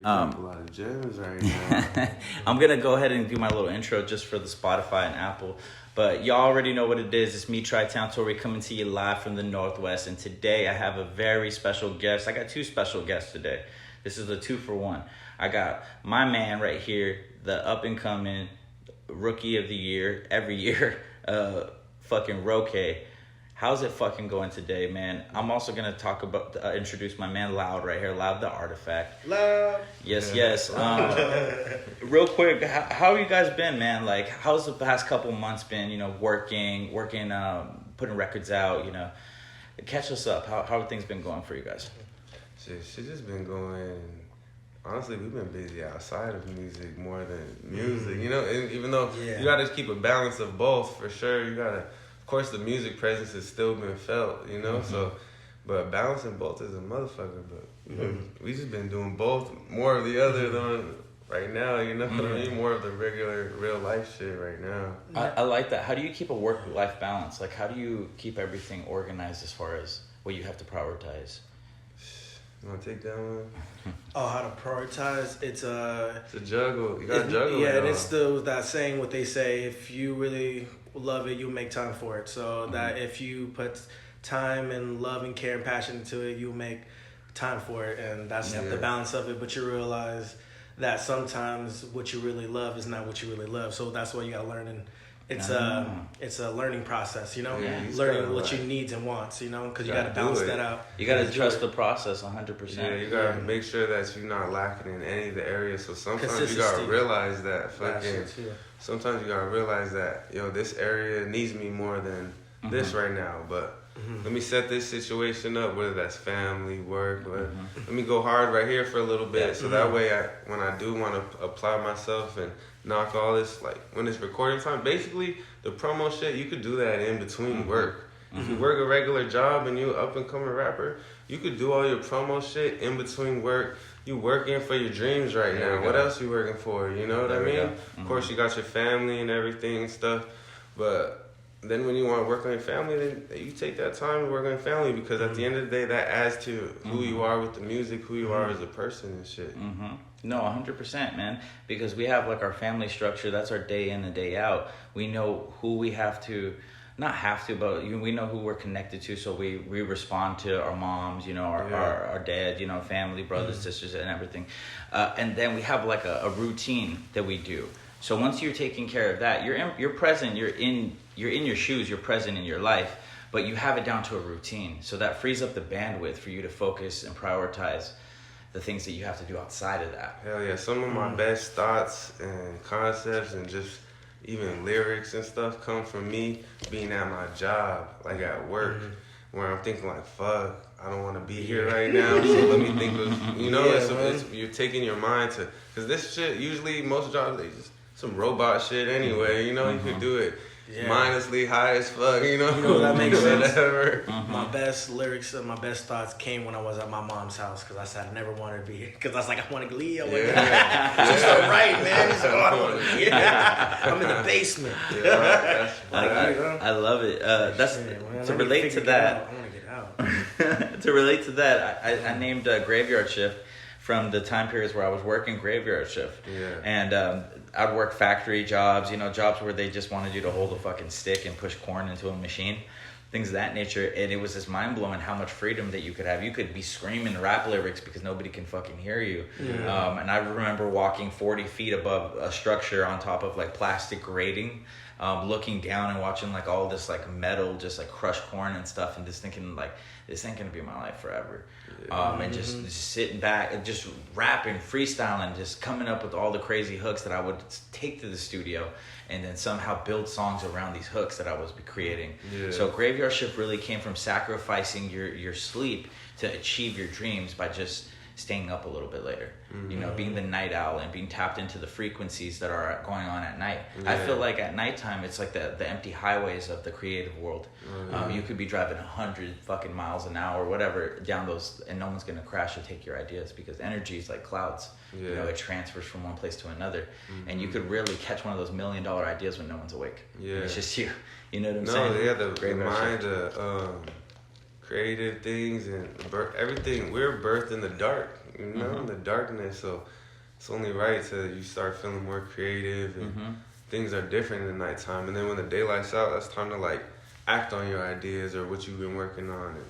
A lot of gems right now. I'm going to go ahead and do my little intro just for the Spotify and Apple. But y'all already know what it is. It's me, Tri-Town Tory, coming to you live from the Northwest. And today I have a very special guest. I got two special guests today. This is a 2-for-1. I got my man right here, the up-and-coming Rookie of the Year, every year, fucking Roque. How's it fucking going today, man? I'm also going to talk about, introduce my man Loud right here. Loud the Artifact. Loud. Yes. Real quick, how have you guys been, man? Like, how's the past couple months been, you know, working, putting records out, you know? Catch us up. How have things been going for you guys? Shit just been going. Honestly, we've been busy outside of music more than music, you know? And even though you got to keep a balance of both, for sure. You got to... Of course, the music presence has still been felt, you know. So, but balancing both is a motherfucker. But we just been doing both, more of the other than right now, you know what I mean? More of the regular, real life shit right now. I like that. How do you keep a work-life balance? Like, how do you keep everything organized as far as what you have to prioritize? You want to take that one? Oh, how to prioritize? It's a juggle. You got to juggle. Yeah, and it's still that saying what they say, if you really love it, you'll make time for it. So that if you put time and love and care and passion into it, you'll make time for it. And that's the balance of it. But you realize that sometimes what you really love is not what you really love. So that's why you got to learn. And it's a learning process, you know, learning what you needs and wants, you know, because you got to balance that out. You got to trust the process 100%. Yeah, you got to make sure that you're not lacking in any of the areas. So sometimes you got to realize that sometimes you got to realize that, yo, this area needs me more than this right now. But let me set this situation up, whether that's family, work, or let me go hard right here for a little bit. So that way, when I do want to apply myself and knock all this, like when it's recording time, basically the promo shit, you could do that in between work. If you work a regular job and you up and coming rapper, you could do all your promo shit in between work. You working for your dreams right now. What else you working for? You know what I mean? Of course, you got your family and everything and stuff, but then when you want to work on your family, then you take that time to work on your family, because at the end of the day, that adds to who you are with the music, who you are as a person and shit. No, 100%, man. Because we have like our family structure. That's our day in and day out. We know who we have to, not have to, but we know who we're connected to. So we respond to our moms, you know, our dad, you know, family, brothers, sisters, and everything. And then we have like a routine that we do. So once you're taking care of that, you're present. You're in your shoes. You're present in your life. But you have it down to a routine. So that frees up the bandwidth for you to focus and prioritize the things that you have to do outside of that. Hell yeah. Some of my best thoughts and concepts and just even lyrics and stuff come from me being at my job, like at work, where I'm thinking like, fuck, I don't want to be here right now, so let me think of, you know, it's you're taking your mind to, because this shit, usually most jobs, they just some robot shit anyway, you know, you could do it mindlessly high as fuck, you know that makes sense. Whatever. My best lyrics and my best thoughts came when I was at my mom's house, because I said I never wanted to be here, because I was like, I want to leave. She's so right, man. She's like, oh, I don't want to be here. I'm in the basement. I love it. To relate to that. I want to get out. To relate to that, I named Graveyard Shift from the time periods where I was working graveyard shift. And I'd work factory jobs, you know, jobs where they just wanted you to hold a fucking stick and push corn into a machine, things of that nature. And it was just mind-blowing how much freedom that you could have. You could be screaming rap lyrics because nobody can fucking hear you. And I remember walking 40 feet above a structure on top of like plastic grating, looking down and watching like all this like metal, just like crushed corn and stuff, and just thinking like, this ain't gonna be my life forever. And just sitting back and just rapping, freestyling, just coming up with all the crazy hooks that I would take to the studio, and then somehow build songs around these hooks that I was creating. So Graveyard Shift really came from sacrificing your sleep to achieve your dreams by just staying up a little bit later, you know, being the night owl and being tapped into the frequencies that are going on at night. I feel like at nighttime, it's like the empty highways of the creative world. You could be driving 100 fucking miles an hour, whatever, down those, and no one's going to crash or take your ideas, because energy is like clouds. You know, it transfers from one place to another. And you could really catch one of those $1 million ideas when no one's awake. It's just you. You know what I'm saying? The mind creative things and everything. We're birthed in the dark. you know, in the darkness. So it's only right to you start feeling more creative and things are different in the nighttime. And then when the daylight's out, that's time to like act on your ideas or what you've been working on. And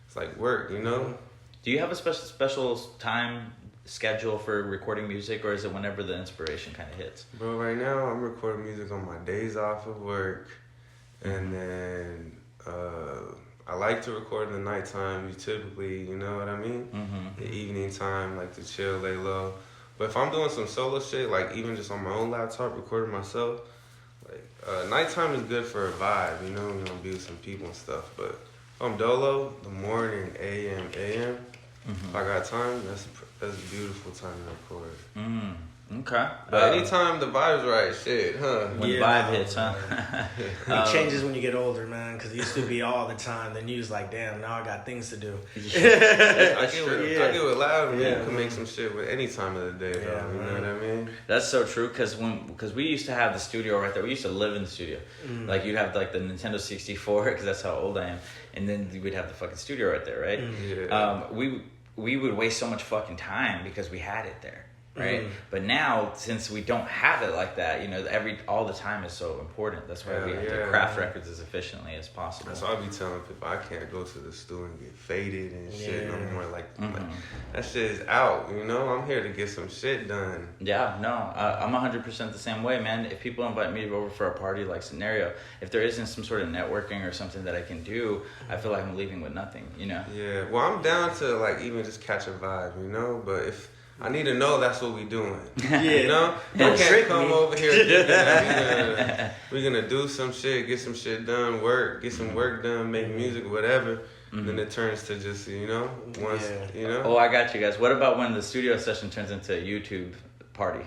it's like work, you know? Do you have a special time schedule for recording music, or is it whenever the inspiration kind of hits? Bro, right now I'm recording music on my days off of work. And then I like to record in the nighttime. You typically, you know what I mean? The evening time, like to chill, lay low. But if I'm doing some solo shit, like even just on my own laptop, recording myself, like nighttime is good for a vibe, you know, be with some people and stuff. But if I'm dolo, the morning, AM, if I got time, that's a beautiful time to record. Okay. But anytime the vibe's right, shit, huh? When the vibe hits, huh? It changes when you get older, man, because it used to be all the time. Then you was like, damn, now I got things to do. I get with Loud, man. You can make some shit with any time of the day, though. You know what I mean? That's so true, because we used to have the studio right there. We used to live in the studio. Like, you'd have, like, the Nintendo 64, because that's how old I am. And then we'd have the fucking studio right there, right? We would waste so much fucking time because we had it there. Right, but now since we don't have it like that, you know, all the time is so important. That's why we have to craft records as efficiently as possible. That's why I be telling people I can't go to the studio and get faded and shit no more. Like that shit is out. You know, I'm here to get some shit done. Yeah, no, I'm 100% the same way, man. If people invite me over for a party like scenario, if there isn't some sort of networking or something that I can do, I feel like I'm leaving with nothing. You know? Yeah. Well, I'm down to like even just catch a vibe. You know, but if I need to know that's what we doing. You know? Don't can't come over here thinking that we're gonna do some shit, get some shit done, get some work done, make music, whatever. Then it turns to just, you know, you know? Oh, I got you guys. What about when the studio session turns into a YouTube party?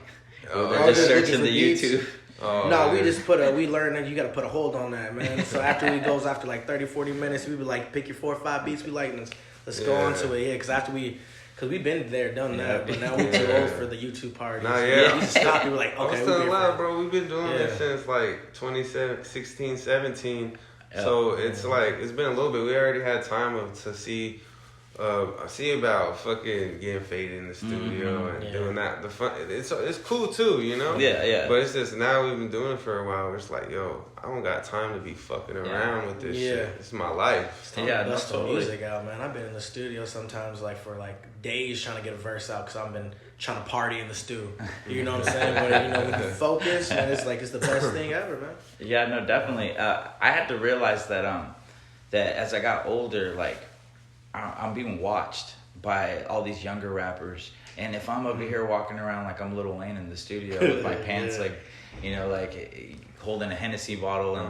They're just searching the YouTube. We just we learned that you got to put a hold on that, man. So after after like 30, 40 minutes, we would like pick your 4 or 5 beats we like, and let's go on to it. Yeah, because we've been there, done that, but now we're too old for the YouTube parties. We just stopped. We were like, okay, I was telling Loud, bro, we've been doing this since like 2016, 17. So it's like, it's been a little bit. We already had time to see about fucking getting faded in the studio and doing that. The fun, it's cool too, you know? Yeah. But it's just, now we've been doing it for a while. It's like, yo, I don't got time to be fucking around with this shit. It's my life. Bust the music out, man. I've been in the studio sometimes like for like days trying to get a verse out because I've been trying to party in the stew. You know what I'm saying? But, you know, when you focus, and it's the best thing ever, man. Yeah, no, definitely. I had to realize that that as I got older, like, I'm being watched by all these younger rappers, and if I'm over here walking around like I'm Lil Wayne in the studio with my pants like, you know, like holding a Hennessy bottle and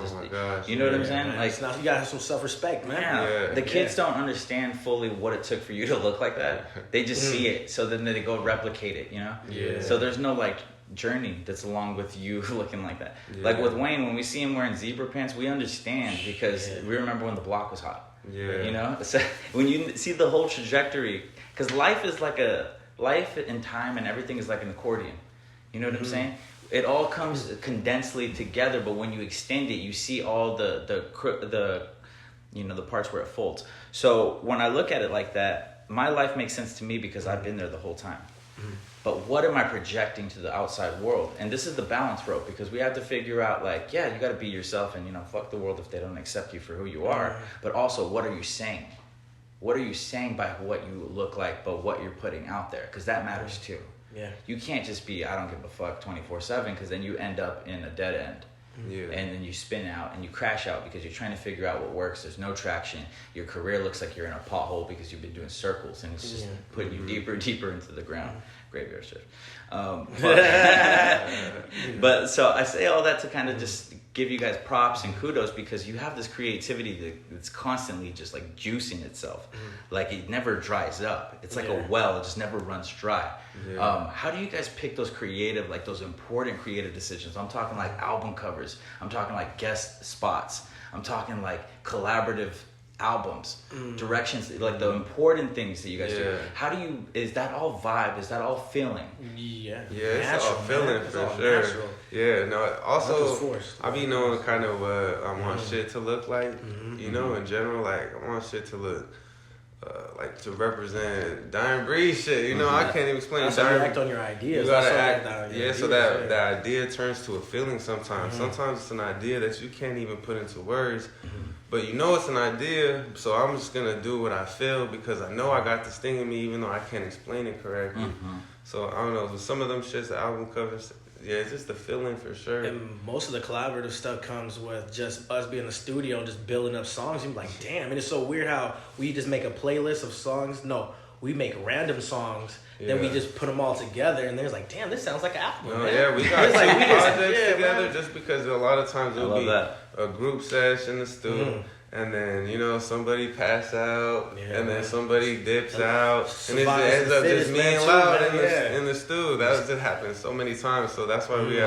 you know what I'm saying? Like, you gotta have some self-respect, man. The kids don't understand fully what it took for you to look like that. They just see it, so then they go replicate it, you know? So there's no like journey that's along with you looking like that. Like with Wayne, when we see him wearing zebra pants, we understand because we remember when the block was hot. You know, so when you see the whole trajectory, because life and time and everything is like an accordion. You know what I'm saying? It all comes condensedly together, but when you extend it, you see all the you know, the parts where it folds. So when I look at it like that, my life makes sense to me because I've been there the whole time. But what am I projecting to the outside world? And this is the balance rope, because we have to figure out, like, you got to be yourself and, you know, fuck the world if they don't accept you for who you are. But also, what are you saying? What are you saying by what you look like, but what you're putting out there? Because that matters too. You can't just be, I don't give a fuck 24/7, because then you end up in a dead end. And then you spin out and you crash out because you're trying to figure out what works. There's no traction. Your career looks like you're in a pothole because you've been doing circles, and it's just putting you deeper and deeper into the ground. Graveyard shift. But so I say all that to kind of just give you guys props and kudos, because you have this creativity that's constantly just like juicing itself. Like it never dries up. It's like a well, it just never runs dry. How do you guys pick those creative, like those important creative decisions? I'm talking like album covers. I'm talking like guest spots. I'm talking like collaborative albums, directions, like the important things that you guys do. How do you, is that all vibe? Is that all feeling? It's natural, all feeling for sure. Natural. No, also I be knowing kind of what I want shit to look like, you know, in general. Like I want shit to look like to represent dying breed shit. You know, I can't even explain. So you act on your ideas. You gotta act. So that idea turns to a feeling sometimes. Sometimes it's an idea that you can't even put into words. But you know it's an idea, so I'm just gonna do what I feel because I know I got this thing in me, even though I can't explain it correctly. So I don't know. With some of them shits, the album covers, yeah, it's just the feeling for sure. And most of the collaborative stuff comes with just us being in the studio and just building up songs. You're like, damn, and it's so weird how we just make a playlist of songs. No, we make random songs. Then we just put them all together, and there's like, damn, this sounds like an album. No, yeah, we got two projects together just because a lot of times it'll be a group session in the studio. And then, you know, somebody pass out, and then somebody dips out, and it ends up just me and Loud in the stew. That just happens so many times, so that's why we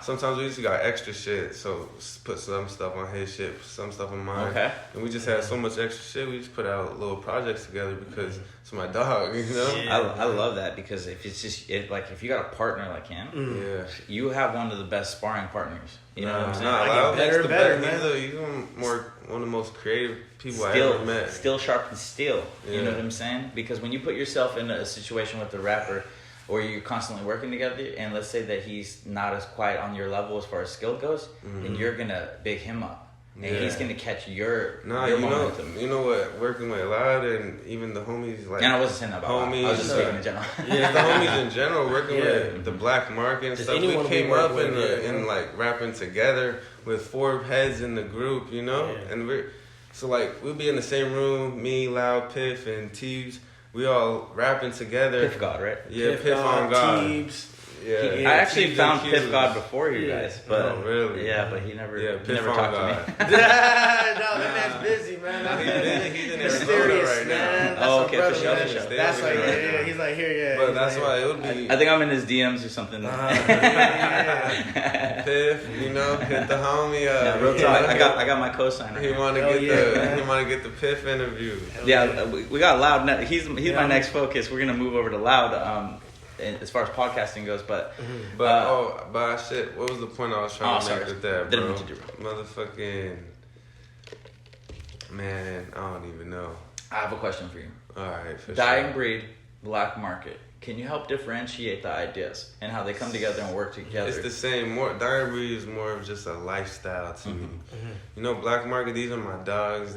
sometimes we just got extra shit, so put some stuff on his shit, some stuff on mine. And we just had so much extra shit, we just put out little projects together because it's my dog, you know? I love that because if it's just, if you got a partner like him, you have one of the best sparring partners. You know what I'm saying? Loud better, man. He's one of the most creative people I ever met. Still sharpens steel. You know what I'm saying? Because when you put yourself in a situation with a rapper, or you're constantly working together, and let's say that he's not as quite on your level as far as skill goes, then you're gonna big him up. And he's gonna catch your momentum. You know what? Working with Loud and even the homies like. And I wasn't saying that about homies. I was just speaking in general. Yeah, the homies in general. Working with the Black Marqet and stuff. We came up in like rapping together with 4 heads in the group, you know. And we'll be in the same room. Me, Loud, Piff, and Teebs. We all rapping together. Piff God, right? Yeah, Piff on God. Teebs. Yeah, I actually found Piff God before you guys, but really, but he never talked to me. No, that man's busy, man. He's in mysterious right man. now. Oh, okay, for sure. That's why, he's like here, But that's why it would be. I think I'm in his DMs or something. Piff, you know, hit the homie. Real talk. I got my cosigner. He want to get the Piff interview. Yeah, we got Loud. He's my next focus. We're gonna move over to Loud. As far as podcasting goes, but shit, what was the point I was trying to make with that, bro? Motherfucking man, I don't even know. I have a question for you. All right, for Dying Breed, Black Marqet. Can you help differentiate the ideas and how they come together and work together? It's the same. Dying Breed is more of just a lifestyle to me. You know, Black Marqet. These are my dogs.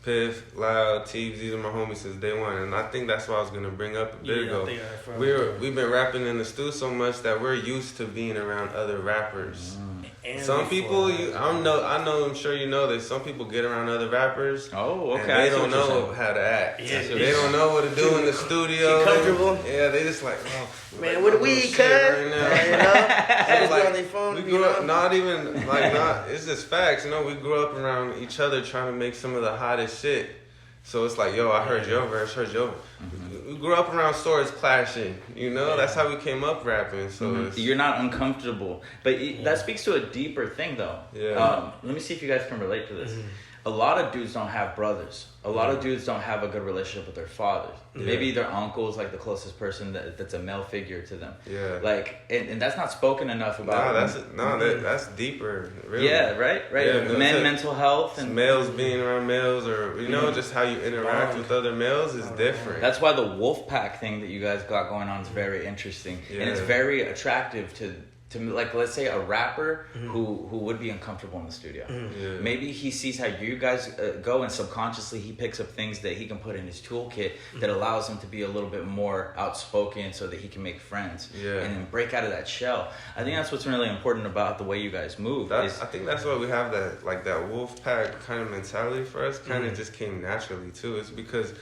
Piff, Loud, Teebs, these are my homies since day one. And I think that's what I was going to bring up a bit ago. We've been rapping in the stew so much that we're used to being around other rappers. Some people, I'm sure you know that some people get around other rappers. Oh, okay. And they don't know how to act. Yeah, they don't know what to do in the studio. Comfortable. Yeah, they just like, man, what do we cut? Right now. You know? They phone, we grew up it's just facts, you know, we grew up around each other trying to make some of the hottest shit. So it's like, I heard your verse, We grew up around swords clashing, you know? That's how we came up rapping. So you're not uncomfortable. But that speaks to a deeper thing, though. Yeah. Let me see if you guys can relate to this. A lot of dudes don't have brothers. A lot of dudes don't have a good relationship with their fathers. Maybe their uncle's like the closest person that's a male figure to them. Yeah. Like, and that's not spoken enough about. That's deeper. Really. Yeah, right. Yeah, mental health and males being around males, or just how you interact with other males is different. That's why the wolf pack thing that you guys got going on is very interesting, and it's very attractive to like, let's say a rapper who would be uncomfortable in the studio. Maybe he sees how you guys go, and subconsciously he picks up things that he can put in his toolkit that allows him to be a little bit more outspoken so that he can make friends and then break out of that shell. I think that's what's really important about the way you guys move. I think that's why we have that wolf pack kind of mentality for us kind of just came naturally too. It's because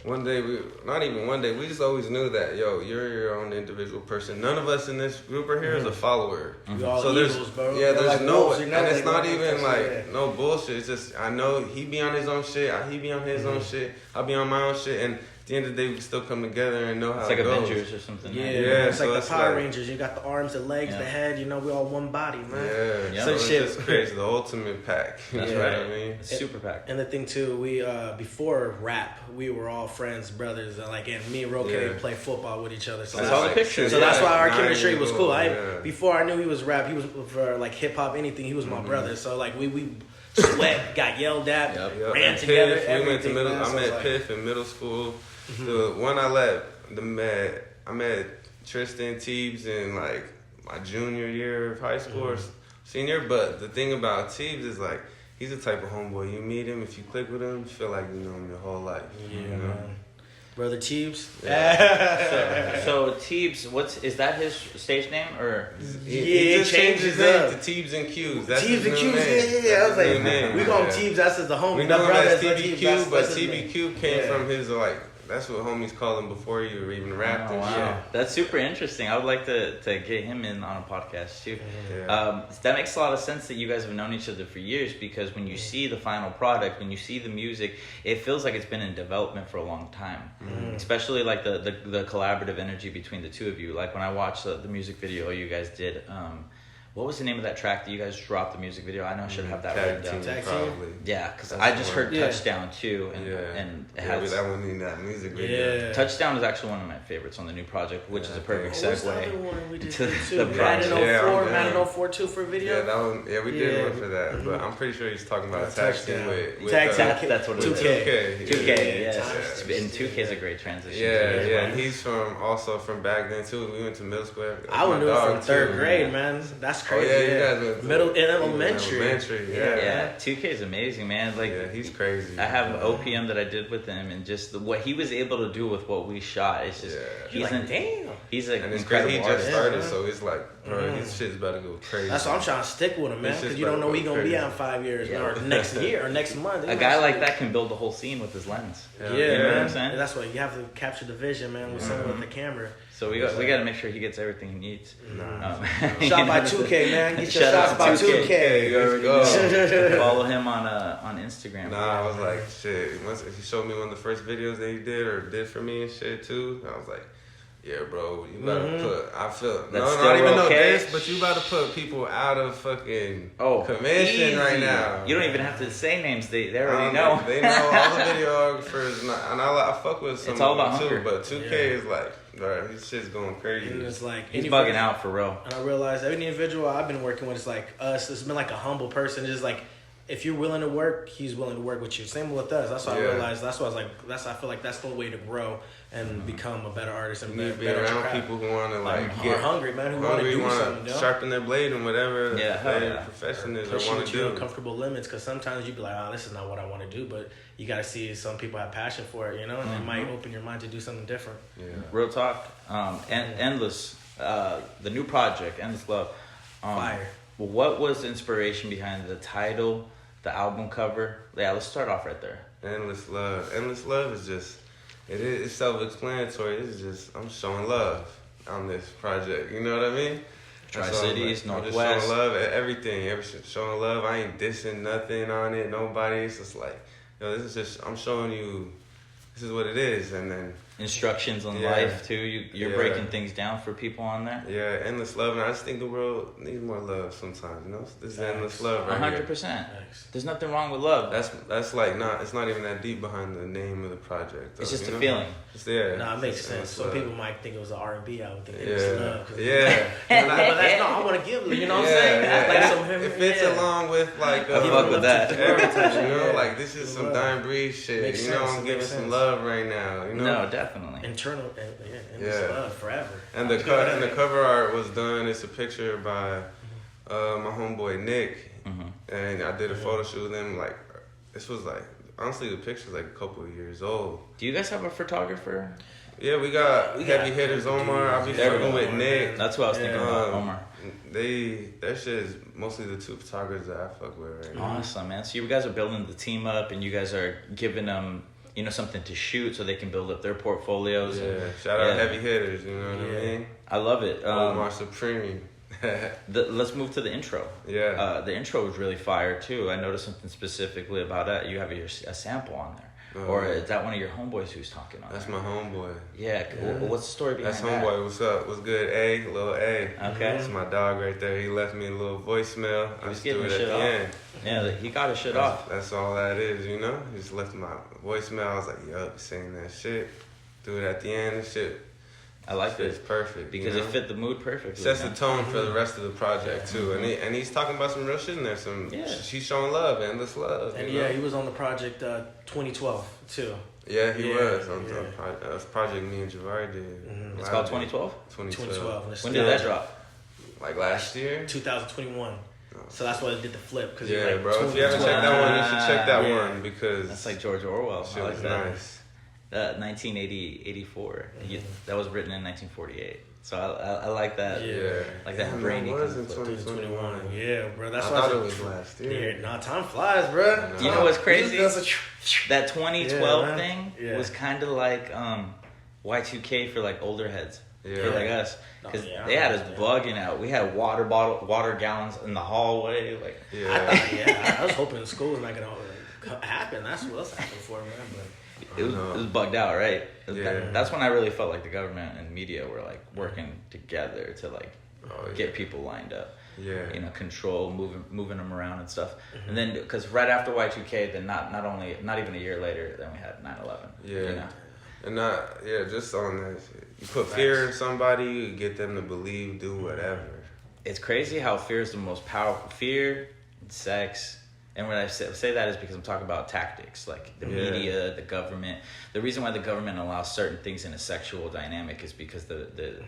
we just always knew that, you're your own individual person. None of us in this group right here is a follower. We all evils, bro. There's like no, wolves, and it's not even like no bullshit. It's just, I know he be on his own shit, he be on his own shit, I'll be on my own shit, and at the end of the day, we still come together and know how it goes. It's like Avengers or something. Yeah, it's like the Power Rangers. You got the arms, the legs, the head. We all one body, man. Yeah, so it just creates the ultimate pack. That's right. I mean, it's super pack. And the thing too, we before rap, we were all friends, brothers, and me and Roque play football with each other. So I saw the pictures. So that's why our chemistry was cool. Before I knew he was rap, he was for like hip hop, anything. He was my brother. So like we sweat, got yelled at, ran together. We went to middle. I met Piff in middle school. Mm-hmm. The one I met Tristan Teebs in like my junior year of high school or senior. But the thing about Teebs is like he's the type of homeboy. You meet him, if you click with him, you feel like you know him your whole life. Yeah, you know? Man. Brother Teebs. Yeah. so Teebs, is that his stage name or? He just changed his name to Teebs and Q's. That's Teebs and Q's. Name. Yeah. I was like, we call him Teebs. That's the homie. We know him as TBQ, but TBQ came from his like. That's what homies call him before you were even rapped. Oh, wow. Yeah. That's super interesting. I would like to get him in on a podcast too. Yeah. That makes a lot of sense that you guys have known each other for years, because when you see the final product, when you see the music, it feels like it's been in development for a long time. Especially like the collaborative energy between the two of you. Like when I watched the music video you guys did, what was the name of that track that you guys dropped the music video? I know I should have that written down. Probably. Yeah, because I just heard Touchdown too, and it has that one in that music video. Yeah. Touchdown is actually one of my favorites on the new project, which is a perfect segue to the project. Madden 04 too for a video. Yeah, that one. Yeah, we did one for that, but I'm pretty sure he's talking about a tag team with that's what it is. 2K. 2K, yes. And 2K is a great transition. Yeah, and he's also from back then too. We went to middle school. I would do it from third grade, man. That's crazy. Oh, yeah, you guys went middle in elementary. Yeah. 2K is amazing, man. Like, he's crazy. I have OPM that I did with him, and just what he was able to do with what we shot. It's just he's like, damn. He's like an incredible artist. He just started, so it's like, bro, his shit's about to go crazy. That's why I'm trying to stick with him, man, because you don't know where he's gonna be out in 5 years or next year or next month. A guy like that can build the whole scene with his lens. Yeah, you know what I'm saying? That's why you have to capture the vision, man, with someone with the camera. So we got to make sure he gets everything he needs. Shot by 2K, man. Get your shots by 2K. You already go. Follow him on Instagram. I was like, shit. He showed me one of the first videos that he did for me and shit too. I was like, yeah, bro, you about to put. I feel not even know this, but you about to put people out of fucking commission easy. Right now. You don't even have to say names; they already know. They know all the videographers, and I fuck with some of them too. But 2K is like, bro, his shit's going crazy. And it's like he's bugging out for real. And I realized every individual I've been working with is like us. It's been like a humble person. It's just like, if you're willing to work, he's willing to work with you. Same with us. That's why I realized. That's why I was like, I feel like that's the way to grow and become a better artist and be around people who want to get hungry, man. Who want to do something, sharpen their blade and whatever their profession is or want to do. Uncomfortable limits, because sometimes you be like, oh, this is not what I want to do, but you got to see some people have passion for it, you know, and it might open your mind to do something different. Yeah. Real talk. Endless. The new project, Endless Love. Fire. What was the inspiration behind the title? The album cover. Yeah, let's start off right there. Endless Love. Endless Love is just, it's self-explanatory. It's just, I'm showing love on this project. You know what I mean? Tri-Cities, Northwest. I'm just showing love at everything. Showing love. I ain't dissing nothing on it. Nobody. It's just like, this is just, I'm showing you, this is what it is. And then instructions on life too. You're breaking things down for people on there. Yeah, endless love, and I just think the world needs more love sometimes. You know, this is endless love, right 100%. There's nothing wrong with love. That's like it's not even that deep behind the name of the project. Though, it's just a feeling. No, it makes sense. So people might think it was an R&B album. Think it was love. But that's not. I want to give. You know what I'm saying? It fits along with like. I fuck with that. You know, like this is some Dime Breeze shit. You know, I'm giving some love right now. You know, no, definitely. Internal, love forever. And the cover art was done. It's a picture by my homeboy Nick, and I did a photo shoot with him. Like, this was like, honestly, the picture's like a couple of years old. Do you guys have a photographer? Yeah, we got heavy hitters. Omar, I'll be fucking with Nick. That's what I was thinking about, Omar. That shit is mostly the two photographers that I fuck with right now. Awesome, man. So you guys are building the team up, and you guys are giving them, something to shoot so they can build up their portfolios. Yeah, shout out heavy hitters, you know what I mean? I love it. Omar Supreme. Let's move to the intro. Yeah. The intro was really fire too. I noticed something specifically about that. You have a sample on there. Or is that one of your homeboys who's talking on That's there? my homeboy. Yeah. What's the story behind that? That's homeboy. What's up? What's good? Lil A. Okay. That's my dog right there. He left me a little voicemail. He was getting the shit off. Yeah, he got his shit off. That's all that is, you know? He just left my voicemail. I was like, yup, saying that shit. Do it at the end and shit. I like It's perfect because it fit the mood perfectly. Sets the tone for the rest of the project too, and he's talking about some real shit in there. She's showing love, endless love. And he was on the project 2012 too. Yeah, he was on the project me and Javari did. It's called 2012. 2012. When did that drop? Like last year, 2021. So that's why they did the flip. Cause bro. If you haven't checked that one, you should check that one because that's like George Orwell. Shit was nice. 1984. That was written in 1948. So I like that. Yeah. Like that brainy. It was in 2021. Yeah, bro. That's I why thought it was last year. Yeah, time flies, bro. You know what's crazy? That 2012 thing was kind of like Y2K for like older heads. Yeah. For like us. Because they had us bugging out. We had water gallons in the hallway. Like, I was hoping school was not gonna happen. That's what's happening for me. It was bugged out, right? That's when I really felt like the government and media were like working together to like get people lined up. Yeah. You know, control, moving them around and stuff. And then, because right after Y2K, then not even a year later, then we had 9/11. Yeah. You know? And just on that shit. You put fear in somebody, you get them to believe, do whatever. It's crazy how fear is the most powerful. Fear, sex, and when I say that is because I'm talking about tactics, like the media, the government. The reason why the government allows certain things in a sexual dynamic is because the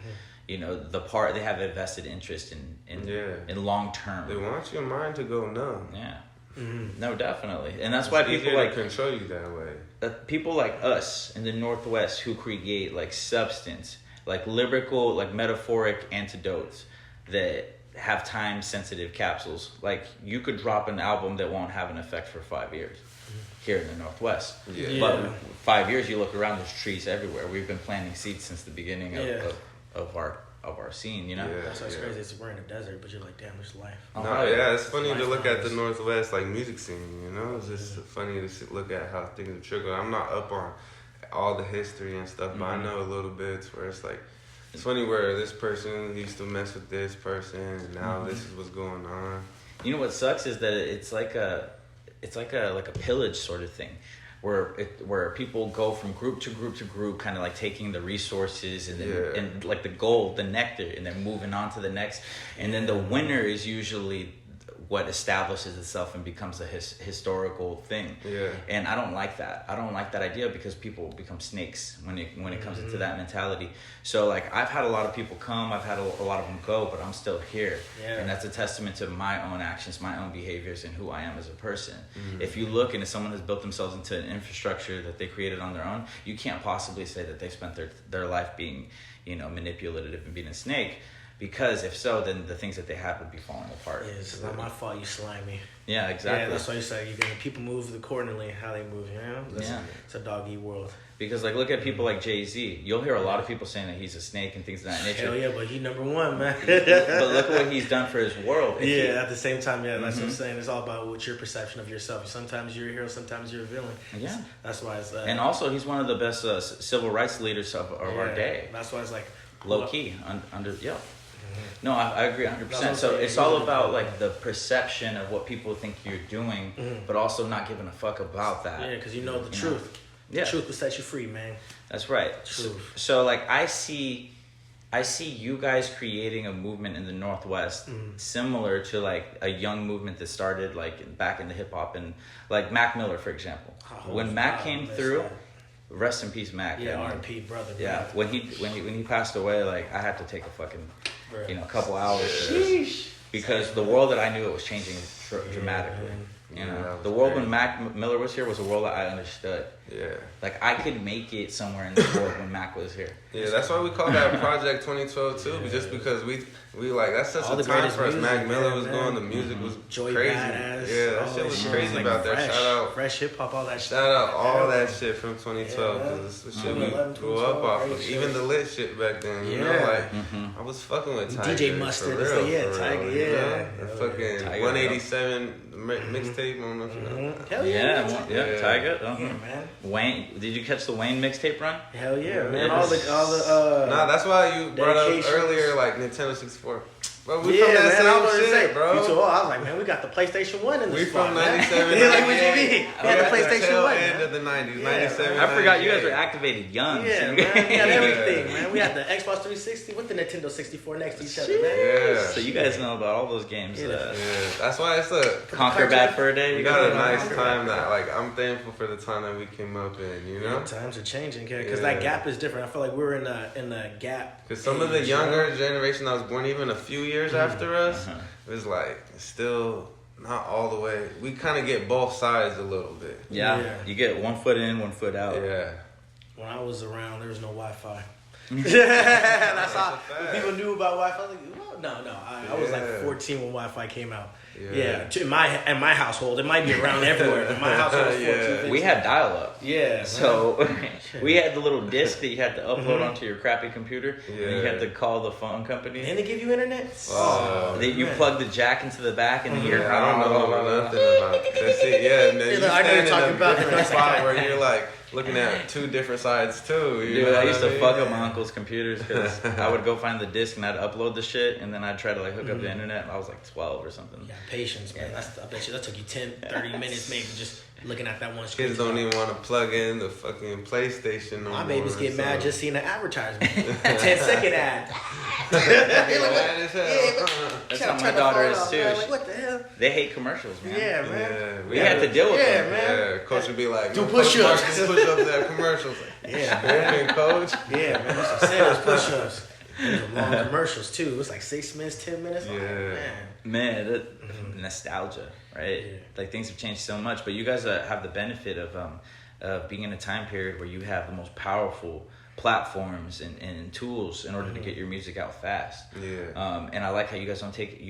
part they have a vested interest in long term. They want your mind to go numb. Yeah. No, definitely, and that's why people like control you that way. People like us in the Northwest who create like substance, like lyrical, like metaphoric antidotes that have time sensitive capsules. Like you could drop an album that won't have an effect for 5 years here in the Northwest. But 5 years, you look around, there's trees everywhere. We've been planting seeds since the beginning of our scene, you know? That's why it's crazy. We're in a desert, but you're like, damn, there's life. It's funny to look at the Northwest, like, music scene, you know? It's just funny to look at how things have trickled. I'm not up on all the history and stuff, but I know a little bit where it's like, it's funny where this person used to mess with this person, and now this is what's going on. You know what sucks is that it's like a pillage sort of thing. Where people go from group to group to group, kind of like taking the resources and then and like the gold, the nectar, and then moving on to the next. And then the winner is usually what establishes itself and becomes a historical thing. Yeah. And I don't like that. I don't like that idea because people become snakes when it comes into that mentality. So like I've had a lot of people come, I've had a lot of them go, but I'm still here. Yeah. And that's a testament to my own actions, my own behaviors, and who I am as a person. If you look and if someone has built themselves into an infrastructure that they created on their own, you can't possibly say that they spent their life being, manipulative and being a snake. Because if so, then the things that they have would be falling apart. Yeah, it's not my fault you slimy. Yeah, exactly. Yeah, that's why you say people move accordingly how they move, It's a dog-eat world. Because like look at people like Jay-Z. You'll hear a lot of people saying that he's a snake and things of that nature. Hell yeah, but he's number one, man. But look at what he's done for his world. At the same time, that's what I'm saying. It's all about what your perception of yourself. Sometimes you're a hero, sometimes you're a villain. Yeah. That's why it's... and also, he's one of the best civil rights leaders of our day. That's why it's like... Low-key. No, I agree 100%. So it's all about like the perception of what people think you're doing, but also not giving a fuck about that. Yeah, because you know the truth. The truth will set you free, man. That's right. So like I see you guys creating a movement in the Northwest similar to like a young movement that started like back in the hip hop and like Mac Miller, for example. When Mac came through. Rest in peace, Mac. Yeah, R.I.P. brother. Yeah, when he passed away, like I had to take a fucking, couple hours for this because the world that I knew it was changing dramatically. The world when Mac Miller was here was a world that I understood. Yeah, like I could make it somewhere in the world when Mac was here. Yeah, that's why we call that Project 2012 too, just because we like that's such a time for us. Mac Miller was going, the music was Joy crazy. Badass, that shit was crazy like about that. Shout out fresh hip hop, all that shit. Shout out all that shit from 2012 because it's the shit we grew up off of. Even the lit shit back then, you know, like I was fucking with Tiger. DJ Mustard, Tiger, the fucking 187 mixtape. I don't know if you know. Hell yeah, Tiger. Yeah, man. Wayne, did you catch the Wayne mixtape run? Hell yeah, man! All the Nah, that's why you brought up earlier, like Nintendo 64. But we from that same shit, bro. You too old. I was like, man, we got the PlayStation 1 in this spot. We from 97. Yeah, like, what do you mean? We had the PlayStation 1. End of the 90s, 97. I forgot you guys were activated young. Yeah, man. We had everything, man. We had the Xbox 360 with the Nintendo 64 next to each other, man. Yeah. So you guys know about all those games. Yeah, that's why it's a Conquer Bad Fur Day. We got a nice time that, like, I'm thankful for the time that we came up in, you know? Times are changing, because that gap is different. I feel like we're in a gap. Because some of the younger generation that was born even a few years after us, it was like, still not all the way. We kind of get both sides a little bit. Yeah. You get 1 foot in, 1 foot out. Yeah. When I was around, there was no Wi-Fi. That's how people knew about Wi-Fi. I was like, no. I was like 14 when Wi-Fi came out. Yeah. In my household, it might be around everywhere. In my household, was 14. We had dial-up. Yeah. So we had the little disc that you had to upload onto your crappy computer, and you had to call the phone company. And they give you internet. You plug the jack into the back, and then you're. I don't know nothing about it. That's it. Yeah, man. You I know you're talking about the spot where you're like looking at two different sides too. Dude, I used to fuck up my uncle's computers because I would go find the disc and I'd upload the shit, and then I'd try to like hook up the internet. And I was like 12 or something. Yeah, patience, man. I bet you that took you 10, 30 minutes maybe just looking at that one screen. Kids don't even want to plug in the fucking PlayStation no more. My babies get mad just seeing the advertisement. 10-second ad. That's how my daughter is too. Like, what the hell? They hate commercials, man. Yeah, man. Yeah, we had to deal with them. Man. Yeah, coach would be like, do push-ups. Push-ups at commercials. Yeah, man. Coach. Yeah, man. There's some serious push-ups. Those are long commercials too. It's like 6 minutes, 10 minutes. Yeah. Man, nostalgia, right? Yeah. Like things have changed so much, but you guys have the benefit of being in a time period where you have the most powerful platforms and tools in order to get your music out fast. Yeah. And I like how you guys don't take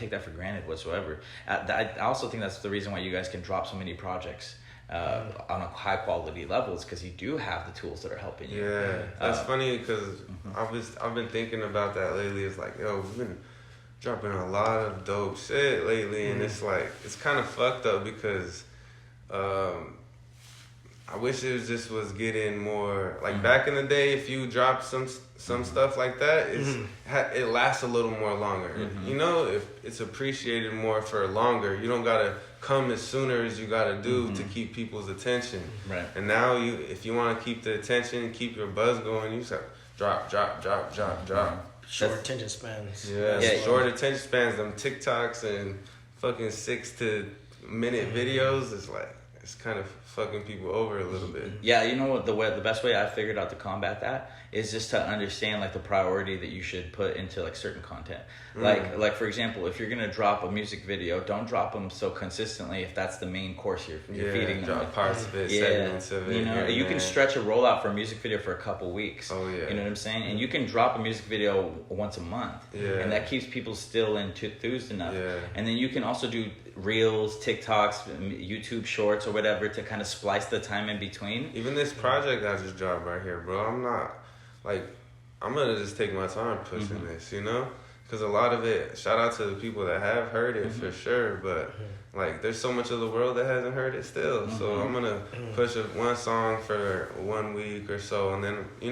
that for granted whatsoever. I also think that's the reason why you guys can drop so many projects on a high quality level, is because you do have the tools that are helping you. Yeah, that's funny because I've been thinking about that lately. It's like, yo, we've been dropping a lot of dope shit lately, and it's like it's kind of fucked up because I wish it was getting more like back in the day. If you drop some stuff like that, it lasts a little more longer. You know, if it's appreciated more for longer, you don't gotta come as sooner as you gotta do to keep people's attention. Right. And now if you want to keep the attention, keep your buzz going, you just have drop. Short attention spans. Yeah, short attention spans. Them TikToks and fucking 6-minute videos. It's like it's kind of fucking people over a little bit. Yeah, you know what? The best way I figured out to combat that is just to understand like the priority that you should put into like certain content. Like for example, if you're gonna drop a music video, don't drop them so consistently if that's the main course you're feeding them. Drop parts of it, segments of it. You know, you can stretch a rollout for a music video for a couple weeks. Oh yeah. You know what I'm saying? And you can drop a music video once a month. Yeah. And that keeps people still enthused enough. Yeah. And then you can also do Reels, TikToks, YouTube Shorts, or whatever to kind of splice the time in between. Even this project I just dropped right here, bro. I'm gonna just take my time pushing this, you know? Because a lot of it, shout out to the people that have heard it for sure, but like there's so much of the world that hasn't heard it still. So I'm gonna push one song for 1 week or so, and then hit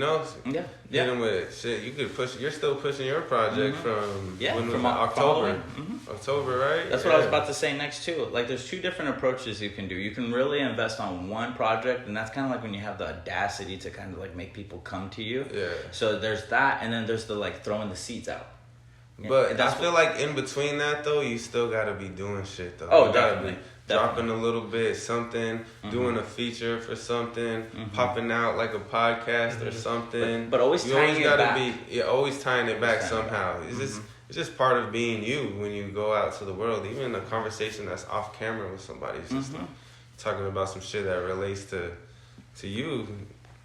them with shit. You could push. You're still pushing your project from October. October, right? That's what I was about to say next too. Like there's two different approaches you can do. You can really invest on one project, and that's kind of like when you have the audacity to kind of like make people come to you. Yeah. So there's that, and then there's the like throwing the seeds out. But I feel like in between that though, you still gotta be doing shit though. Oh, you definitely. Gotta be dropping a little bit, something, doing a feature for something, popping out like a podcast or something. But always tying it back. Always tying it back somehow. It's just part of being you when you go out to the world. Even a conversation that's off camera with somebody, it's just talking about some shit that relates to you.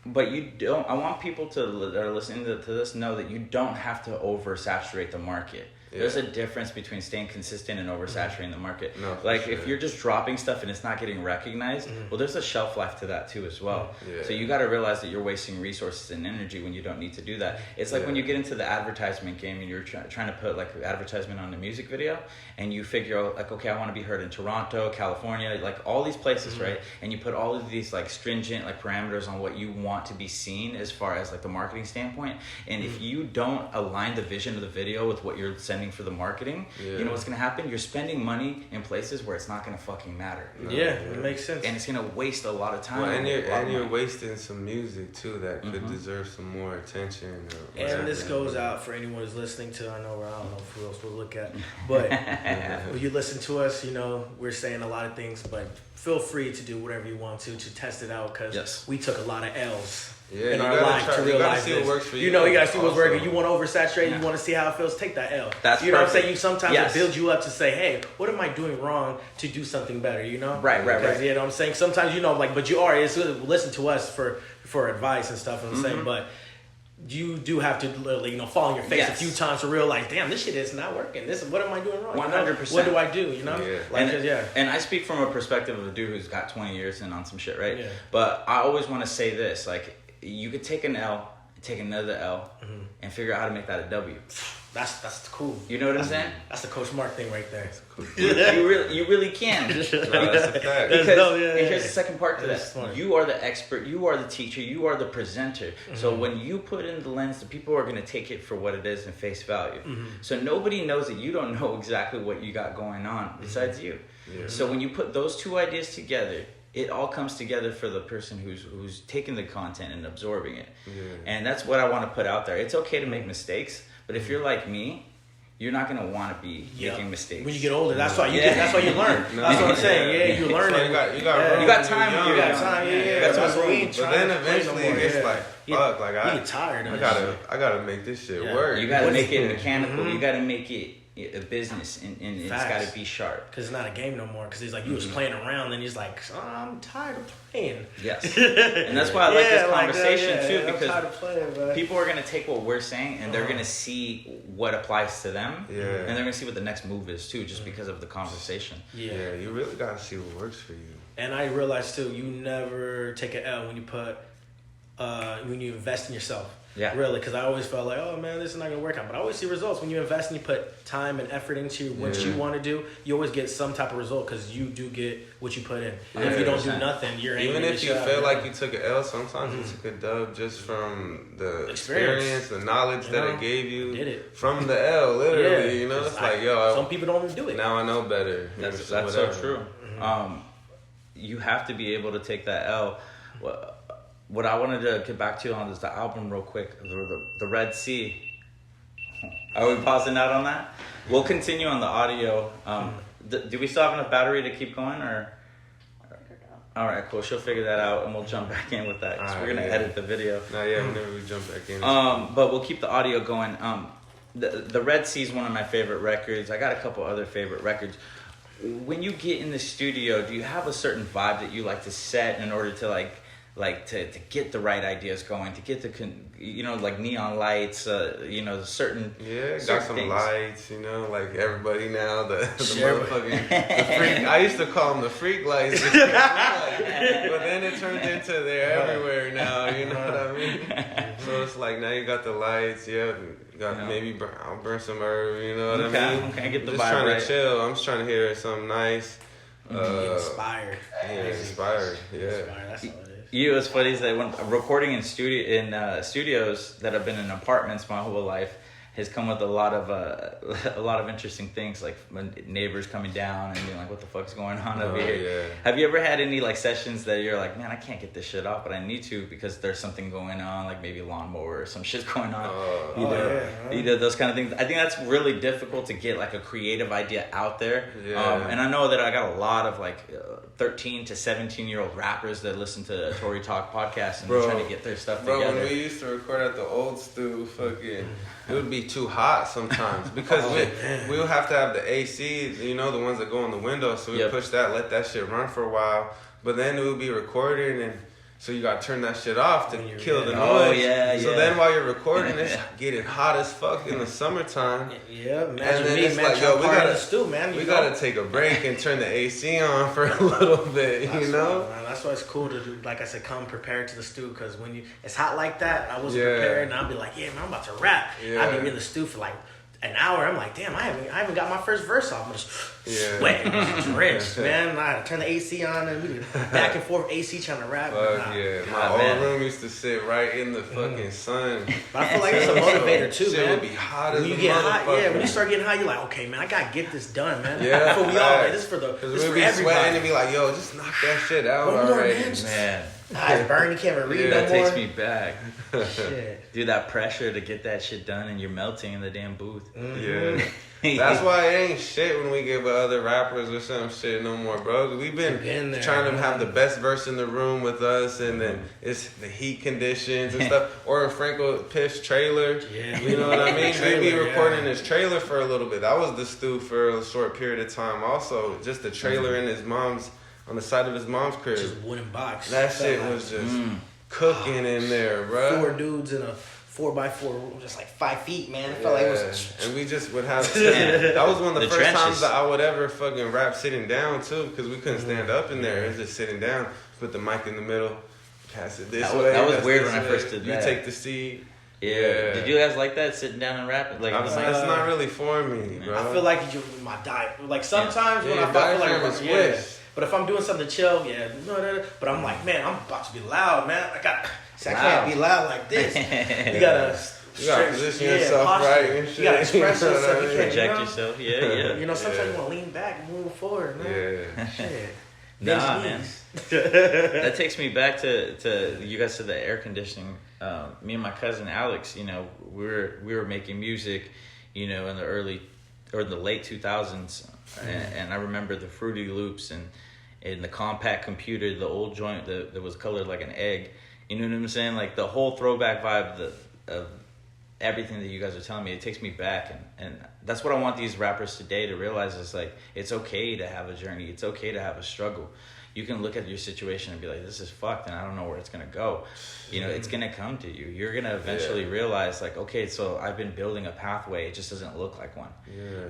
But you don't. I want people that are listening to this know that you don't have to oversaturate the market. Yeah. There's a difference between staying consistent and oversaturating the market. No, like if you're just dropping stuff and it's not getting recognized, well, there's a shelf life to that too as well. Yeah. So you got to realize that you're wasting resources and energy when you don't need to do that. It's like when you get into the advertisement game and you're trying to put like advertisement on a music video, and you figure out like, okay, I want to be heard in Toronto, California, like all these places, right? And you put all of these like stringent like parameters on what you want to be seen as far as like the marketing standpoint. And if you don't align the vision of the video with what you're sending spending for the marketing, you know what's going to happen? You're spending money in places where it's not going to fucking matter. It makes sense. And it's going to waste a lot of time. Well, and you're wasting some music too that could deserve some more attention. And this goes out for anyone who's listening to, I don't know who else we'll look at, but when you listen to us, you know, we're saying a lot of things, but feel free to do whatever you want to test it out, because we took a lot of L's in our life to realize this. What works for you. You know, you gotta see what's working. You want to oversaturate, you want to see how it feels, take that L. That's you know what I'm saying? You sometimes it builds you up to say, hey, what am I doing wrong to do something better, you know? Right. You know what I'm saying? Sometimes, you know, like, but you are, it's good, listen to us for advice and stuff, I'm saying, but you do have to literally, you know, fall on your face a few times to realize, damn, this shit is not working. What am I doing wrong? 100%. What do I do? You know, And I speak from a perspective of a dude who's got 20 years in on some shit, right? Yeah. But I always want to say this: like, you could take an L, take another L, and figure out how to make that a W. That's cool. You know what I'm saying? That's the Coach Mark thing right there. Cool. you really can. That's a fact. Because, and here's the second part to that. You are the expert. You are the teacher. You are the presenter. So when you put in the lens, the people are going to take it for what it is and face value. So nobody knows that you don't know exactly what you got going on besides you. Yeah. So when you put those two ideas together, it all comes together for the person who's taking the content and absorbing it. Yeah. And that's what I want to put out there. It's okay to make mistakes, but if you're like me, you're not gonna want to be making mistakes. When you get older, that's why you that's why you learn. That's what I'm saying. Yeah, you learn it. You got time. You got time. Yeah. That's what we. But then eventually it gets like, fuck, like you get tired. I gotta make this shit work. You gotta make it mechanical. You gotta make it a business, and it's got to be sharp. Because it's not a game no more. Because he's like, you was playing around, and he's like, I'm tired of playing. Yes. And that's why I like this conversation too, because people are going to take what we're saying, and they're going to see what applies to them, and they're going to see what the next move is too, just because of the conversation. Yeah, you really got to see what works for you. And I realized too, you never take an L when you when you invest in yourself. Yeah. Really, because I always felt like, oh man, this is not going to work out. But I always see results. When you invest and you put time and effort into what you want to do, you always get some type of result, because you do get what you put in. And if you don't do nothing, you're even if you feel like you took an L, sometimes you took a dub just from the experience, the knowledge that it gave you from the L, literally. You know, it's like, some people don't even do it. Now I know better. That's so true. You have to be able to take that L. What I wanted to get back to on is the album real quick, the Red Sea. Are we pausing out on that? We'll continue on the audio. Do we still have enough battery to keep going, or? All right, cool. She'll figure that out, and we'll jump back in with that, because we're gonna edit the video. Whenever we jump back in. But we'll keep the audio going. The Red Sea is one of my favorite records. I got a couple other favorite records. When you get in the studio, do you have a certain vibe that you like to set in order to to get the right ideas going, to get the like neon lights, certain got some things. Lights, like everybody now, the motherfucking the freak. I used to call them the freak lights, but then it turned into they're everywhere now. You know what I mean? So it's like now you got the lights, maybe I'll burn some herb. You know what I mean? Okay, get the just vibe trying right. to chill. I'm just trying to hear something nice. Inspired. Inspired. That's all it is. You know what's funny is that when recording in studios that have been in apartments my whole life has come with a lot of interesting things, like when neighbors coming down and being like, what the fuck's going on over here? Yeah. Have you ever had any sessions that you're like, man, I can't get this shit off, but I need to because there's something going on, like maybe a lawnmower or some shit going on? Those kind of things. I think that's really difficult to get a creative idea out there. And I know that I got a lot of 13 to 17-year-old rappers that listen to Tory Talk podcast and they're trying to get their stuff together. When we used to record at the old stew, it would be too hot sometimes because we would have to have the AC, the ones that go in the window. So we push that, let that shit run for a while. But then it would be recording, and so you got to turn that shit off to kill the noise. So then while you're recording, it's getting hot as fuck in the summertime. Yeah, man. And then it's like, we gotta take a break and turn the AC on for a little bit, That's why it's cool to do, like I said, come prepared to the stew, because when it's hot like that, I wasn't prepared, and I'll be like, yeah, man, I'm about to rap. I'll be in the stew for an hour, I'm like, damn, I haven't got my first verse off. I'm just sweating, drenched, man. I had to turn the AC on, and we were back and forth AC trying to rap. My old room used to sit right in the fucking sun. But I feel like it's a motivator too, man. Shit would be hot as when you a get hot, motherfucker. when you start getting hot, you're like, okay, man, I gotta get this done, man. Yeah, that's what we all. Like, this is for everybody. Sweating and be like, yo, just knock that shit out already, man. Eyes burn, you can't even read that no more. takes me back. Shit. Dude, that pressure to get that shit done and you're melting in the damn booth. Yeah. That's why it ain't shit when we get with other rappers or some shit no more, bro. We've been there, trying to have the best verse in the room with us, and then it's the heat conditions and stuff. Or in Franco Piff's trailer. Yeah. You know what I mean? We be recording his trailer for a little bit. That was the stew for a short period of time also. Just the trailer in his mom's, on the side of his mom's crib. Just wooden box. That shit was just cooking in there, bro. 4 dudes in a 4x4 room, just like 5 feet, man. It felt like it was. And we just would have. That was one of the first trenches. times that I would ever fucking rap sitting down too, because we couldn't stand up in there. It was just sitting down. Put the mic in the middle, pass it this way. That was weird when I first did that. You take the seat. Yeah. Did you guys like that, sitting down and rapping? Like, it's not really for me, bro. I feel like my diet. Like sometimes when I feel like but if I'm doing something chill, but I'm like, man, I'm about to be loud, man. I can't be loud like this. You gotta position yourself right and shit. You gotta express yourself. You can't project yourself. Yeah. Sometimes you wanna lean back and move forward, man. Yeah. Shit. Nah, man. That takes me back to you guys said the air conditioning. Me and my cousin Alex, we were making music, in the early or the late 2000s, and I remember the Fruity Loops and the compact computer, the old joint that was colored like an egg. You know what I'm saying? Like the whole throwback vibe of everything that you guys are telling me, it takes me back, and that's what I want these rappers today to realize is like it's okay to have a journey, it's okay to have a struggle. You can look at your situation and be like, this is fucked and I don't know where it's gonna go. It's gonna come to you. You're gonna eventually realize like, okay, so I've been building a pathway, it just doesn't look like one.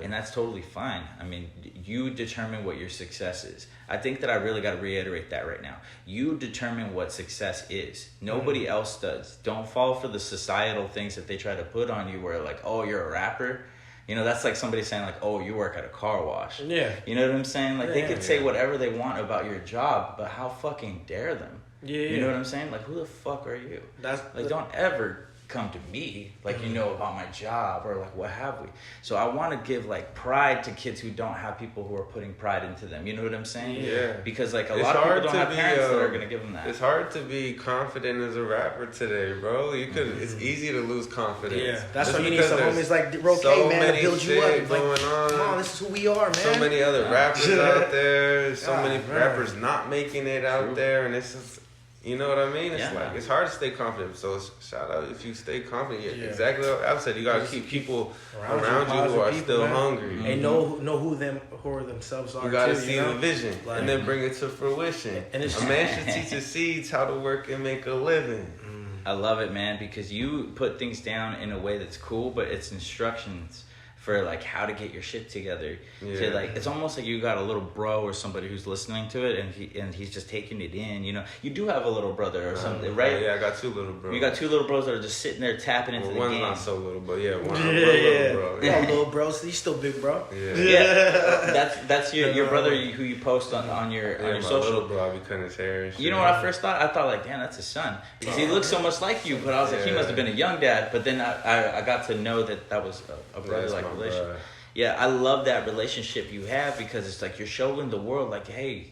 And that's totally fine. I mean, you determine what your success is. I think that I really got to reiterate that right now. You determine what success is. Nobody else does. Don't fall for the societal things that they try to put on you where like, oh, you're a rapper. That's like somebody saying like, oh, you work at a car wash. Yeah. You know what I'm saying? Like they could say whatever they want about your job, but how fucking dare them? Yeah. You know what I'm saying? Like, who the fuck are you? Don't ever come to me like about my job or like what have we. So I want to give like pride to kids who don't have people who are putting pride into them. You know what I'm saying? Yeah. Because like a lot of people don't have parents that are gonna give them that. It's hard to be confident as a rapper today, bro. It's easy to lose confidence. Yeah. That's why you need some homies like Roque, man, to build you up. Like, come on, this is who we are, man. So many other rappers out there. So many rappers not making it out there, and it's just, you know what I mean? It's like it's hard to stay confident. So shout out if you stay confident. Yeah. Exactly what I said. You gotta keep people around you who are still hungry. And know who themselves are. You gotta see the vision and then bring it to fruition. And a man should teach his seeds how to work and make a living. I love it, man, because you put things down in a way that's cool, but it's instructions for like how to get your shit together. So like it's almost like you got a little bro or somebody who's listening to it and he's just taking it in. You do have a little brother or something, right? Yeah, I got 2 little bros. You got 2 little bros that are just sitting there tapping into the game. One's not so little, but one little bro. Yeah, little bro. So he's still big, bro. Yeah. That's your brother who you post on your social. Little bro, I be cutting his hair and shit. You know what I first thought? I thought like, damn, that's his son because he looks so much like you. But I was like, he must have been a young dad. But then I got to know that was a brother like relationship. Yeah, I love that relationship you have because it's like you're showing the world like, hey,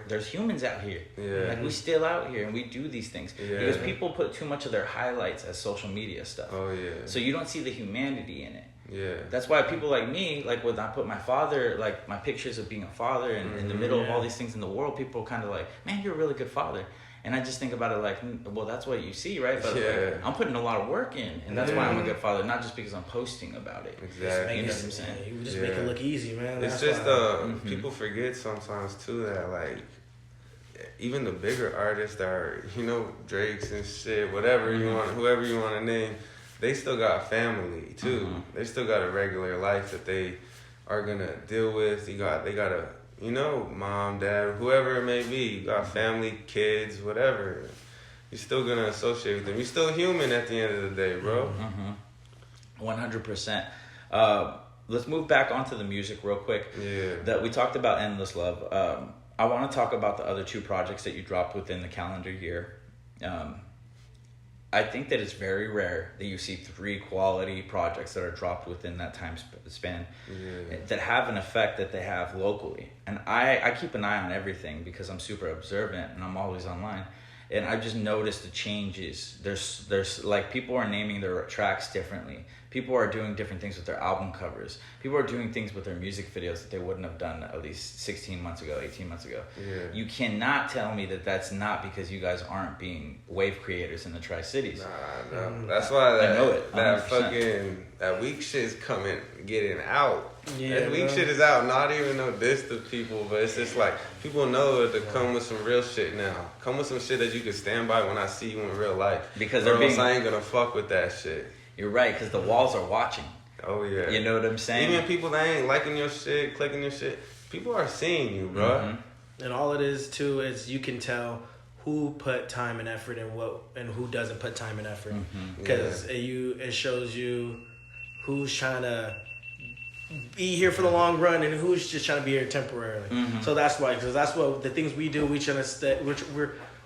there's humans out here. Yeah. Like we still out here and we do these things. Yeah. Because people put too much of their highlights as social media stuff. Oh yeah. So you don't see the humanity in it. Yeah. That's why people like me, like when I put my father, like my pictures of being a father and in the middle of all these things in the world, people kind of like, man, you're a really good father. And I just think about it like, well, that's what you see, right? But like, I'm putting a lot of work in, and that's why I'm a good father, not just because I'm posting about it. Exactly. You know what I'm saying? You just make it look easy, man. It's just people forget sometimes too that like even the bigger artists that are Drakes and shit, whatever you want, whoever you want to name, they still got a family too. They still got a regular life that they are gonna deal with. They got a mom, dad, whoever it may be. You got family, kids, whatever. You're still going to associate with them. You're still human at the end of the day, bro. 100%. Let's move back onto the music real quick. Yeah. That we talked about Endless Love. I want to talk about the other 2 projects that you dropped within the calendar year. I think that it's very rare that you see 3 quality projects that are dropped within that time span that have an effect that they have locally. And I keep an eye on everything because I'm super observant and I'm always online. And I've just noticed the changes. There's like people are naming their tracks differently. People are doing different things with their album covers. People are doing things with their music videos that they wouldn't have done at least 16 months ago, 18 months ago. Yeah. You cannot tell me that that's not because you guys aren't being wave creators in the Tri-Cities. Nah. That's why I know it. That weak shit's getting out. Yeah, that weak shit is out. Not even no diss to people, but it's just like people know to come with some real shit now. Come with some shit that you can stand by when I see you in real life. Because I ain't gonna fuck with that shit. You're right, because the walls are watching. Oh yeah. You know what I'm saying? Even people that ain't liking your shit, clicking your shit, people are seeing you, bro. Mm-hmm. And all it is too is you can tell who put time and effort and who doesn't put time and effort, because it shows you who's trying to be here for the long run and who's just trying to be here temporarily. So that's why, because that's what the things we do. We trying to stay.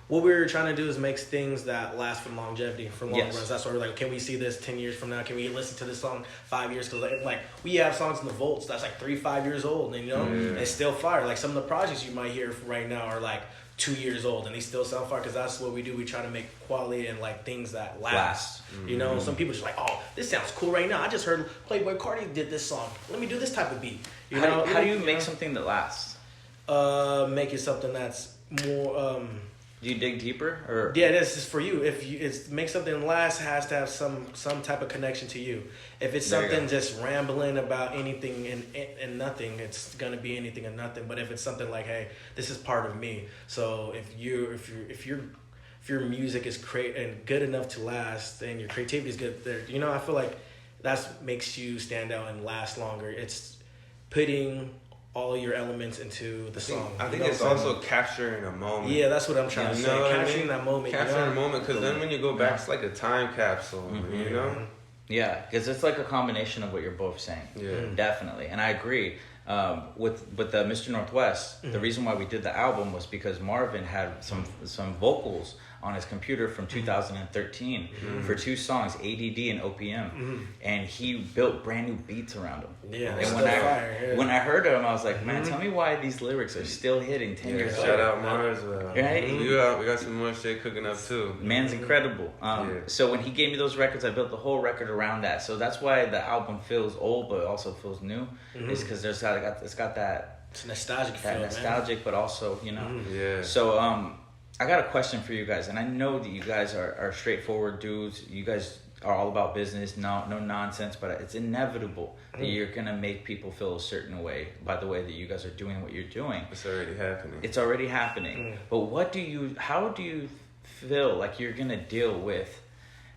What we're trying to do is make things that last for longevity, for long runs. That's why we're like, can we see this 10 years from now? Can we listen to this song 5 years? Because like we have songs in the vaults that's like 3-5 years old, and it's still fire. Like some of the projects you might hear right now are like 2 years old, and they still sound fire, because that's what we do. We try to make quality and like things that last. Some people just like, oh, this sounds cool right now. I just heard Playboy Cardi did this song. Let me do this type of beat. How do you make something that lasts? Make it something that's more. Do you dig deeper, or this is for you. If you make something last, has to have some type of connection to you. If it's something just rambling about anything and nothing, it's gonna be anything and nothing. But if it's something like, hey, this is part of me. So if your music is and good enough to last, and your creativity is good, there, I feel like that makes you stand out and last longer. It's putting all your elements into the song. I think it's also capturing a moment. Yeah, that's what I'm trying to say. Capturing that moment. Capturing a moment, because then when you go back, it's like a time capsule, you know? Yeah, because it's like a combination of what you're both saying. Yeah. Definitely. And I agree. With the Mr. Northwest, the reason why we did the album was because Marvin had some vocals on his computer from 2013 for 2 songs, ADD and OPM, and he built brand new beats around them. Yeah, and when I heard them, I was like, man, tell me why these lyrics are still hitting 10 years later. Shout out Mars. Right? We got some more shit cooking up too. Man's incredible. So when he gave me those records, I built the whole record around that. So that's why the album feels old, but also feels new. It's because it's got that. It's nostalgic feel, nostalgic, but also, Yeah. So I got a question for you guys, and I know that you guys are straightforward dudes. You guys are all about business, no nonsense, but it's inevitable that you're gonna make people feel a certain way by the way that you guys are doing what you're doing. It's already happening. It's already happening. But how do you feel like you're gonna deal with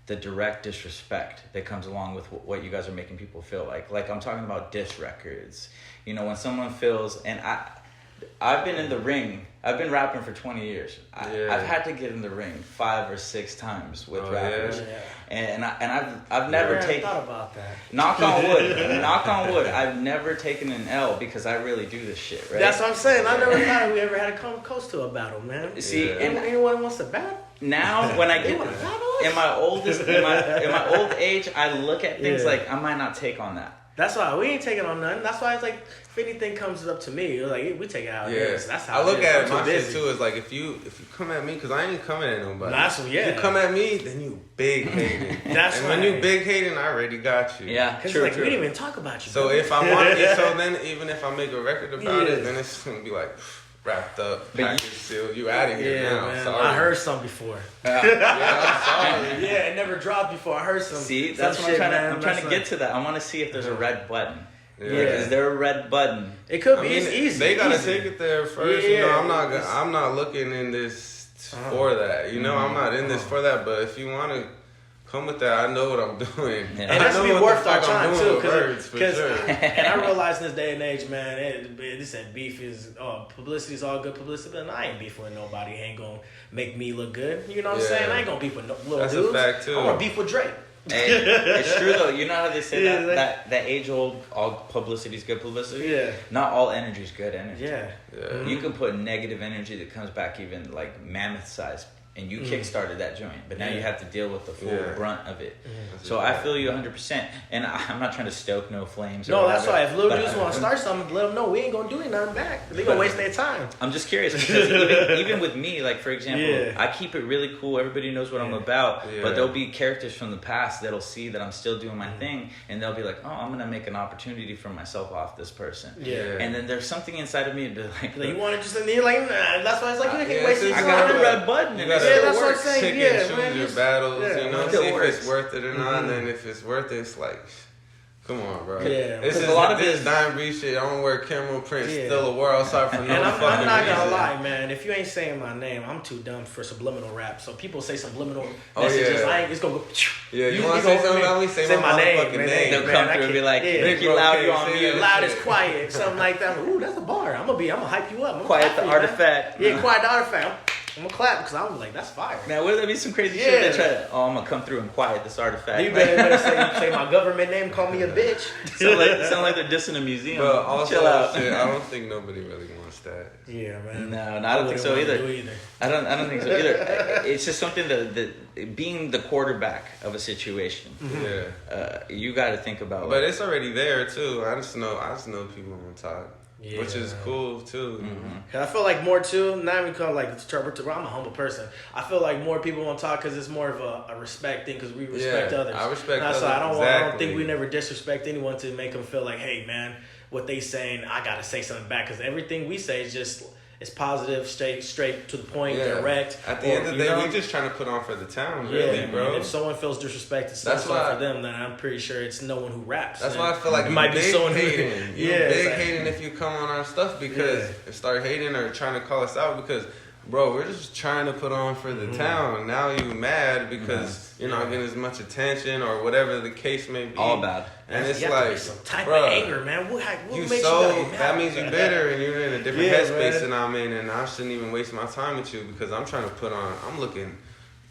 the direct disrespect that comes along with what you guys are making people feel like? Like I'm talking about diss records. When someone feels, and I've been in the ring. I've been rapping for 20 years. I've had to get in the ring 5 or 6 times with rappers, and I've never taken. Thought about that. Knock on wood. Knock on wood. I've never taken an L because I really do this shit. Right. That's what I'm saying. I never thought we ever had to come close to a battle, man. See, and anyone wants to battle. Now, when I get in my old age, I look at things like I might not take on that. That's why we ain't taking on nothing. That's why it's like if anything comes up to me, like we take it out. Yeah, so that's how I look at it. My shit too is like if you come at me, because I ain't coming at nobody. If you come at me, then you big hating. That's and when you big hating, I already got you. Yeah, because we didn't even talk about you. So if I want, so then even if I make a record about it, then it's gonna be like wrapped up, package sealed. You out of here now. Man. Sorry. I heard some before. I'm sorry. It never dropped before. I heard some. See, that's what I'm trying to get to. That I want to see if there's a red button. Yeah. Is there a red button? It could be. It's easy. They gotta take it there first. I'm not looking in this for that. I'm not in this for that. But if you want to come with that, I know what I'm doing. Yeah. And that's be worth our time too, because and I realize in this day and age, man, they said beef is publicity is all good publicity, but I ain't beefing with nobody. Ain't gonna make me look good. You know what I'm saying? I ain't gonna beef with no little dudes. That's a fact too. I want to beef with Drake. Hey, it's true though. You know how they say that age old, all publicity is good publicity. Yeah. Not all energy is good energy. Yeah. You can put negative energy that comes back even like mammoth size. And you kick-started that joint, but now you have to deal with the full brunt of it. So I feel you 100%. And I'm not trying to stoke no flames. No, that's why. If little dudes want to start something, let them know we ain't gonna do nothing back. They gonna waste their time. I'm just curious because even with me, like for example, I keep it really cool. Everybody knows what I'm about, but there'll be characters from the past that'll see that I'm still doing my thing, and they'll be like, "Oh, I'm gonna make an opportunity for myself off this person." And then there's something inside of me to be like, you want to just, and you're like, nah. That's why it's like you can't waste your time. I got the red button. Yeah, that's what I'm saying. Pick and choose your battles, you know, see if it's worth it or not. And then if it's worth it, it's like, come on, bro. Yeah, it's just a lot of this dime breed shit. I don't wear camera prints, still a world outside for no fucking reason. I'm not gonna lie, man. If you ain't saying my name, I'm too dumb for subliminal rap. So people say subliminal messages. It's gonna go. Yeah, you want to say something about me? Say my name. They'll come through and be like, Ricky Loud, you on mute. Loud is quiet, something like that. Ooh, that's a bar. I'm gonna hype you up. Quiet the artifact. Yeah, quiet the artifact. I'm gonna clap because I'm like, that's fire. Now, would there be some crazy shit that try to, I'm gonna come through and quiet this artifact? You better say my government name, call me a bitch. sound like they're dissing a museum. But also, chill out. Shit, I don't think nobody really wants that. Yeah, man. No, I don't think so either. I don't think so either. It's just something that being the quarterback of a situation. You got to think about. But it's already there too. I just know people want to talk. Yeah. Which is cool too. I feel like more too. Not even call like I'm a humble person. I feel like more people want to talk because it's more of a respect thing because we respect others. I respect others. So I don't think we never disrespect anyone to make them feel like, hey man, what they saying, I gotta say something back because everything we say is just. It's positive, straight to the point, direct. At the end of the day, we're just trying to put on for the town, really, bro. And if someone feels disrespected, for them, then I'm pretty sure it's no one who raps. That's why I feel like it might be someone hating. Hating if you come on our stuff because start hating or trying to call us out because, bro, we're just trying to put on for the town. Now you mad because you're not getting as much attention or whatever the case may be. All bad. And it's like, some type of anger, man. What makes you mad? That means you're bitter and you're in a different headspace than I'm in, and I shouldn't even waste my time with you because I'm trying to I'm looking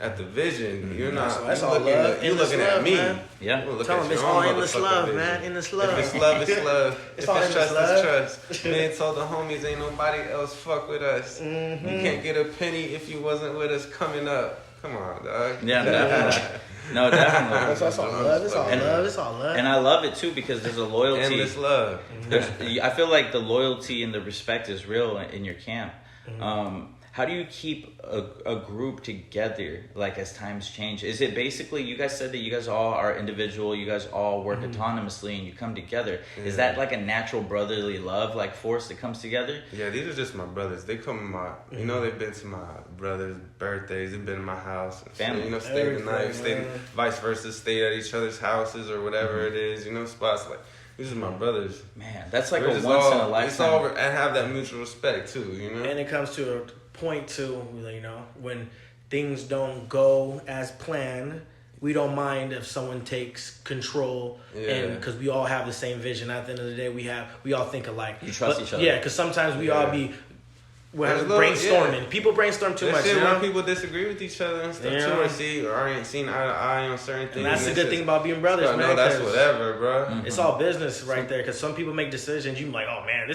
at the vision. You're not. That's all love. You're looking at me. Man. Yeah. Tell them it's all endless love, man. Endless love. If it's love, it's love. If it's trust, it's trust. Man told the homies ain't nobody else fuck with us. You can't get a penny if you wasn't with us coming up. Come on, dog. Yeah, definitely. No, definitely. That's all love. It's all love. It's all love. And I love it too because there's a loyalty. Endless love. I feel like the loyalty and the respect is real in your camp. How do you keep a group together, like, as times change? Is it basically, you guys said that you guys all are individual, you guys all work autonomously, and you come together. Yeah. Is that like a natural brotherly love, like, force that comes together? Yeah, these are just my brothers. They come to you know, they've been to my brother's birthdays, they've been in my house. Family. You know, stayed the night, vice versa, stayed at each other's houses or whatever it is, you know, spots like. These are my brothers. Man, that's like a once in a lifetime. It's all, and have that mutual respect too, you know? And it comes to a point too, you know, when things don't go as planned, we don't mind if someone takes control, and because we all have the same vision. At the end of the day, we all think alike. You trust each other. Yeah, because sometimes we all be brainstorming. Yeah. People brainstorm too much. You know? When people disagree with each other and stuff too, or ain't seen eye to eye on certain things. And that's the good thing about being brothers, man. No, that's whatever, bro. It's all business right there. Because some people make decisions. You like, oh man,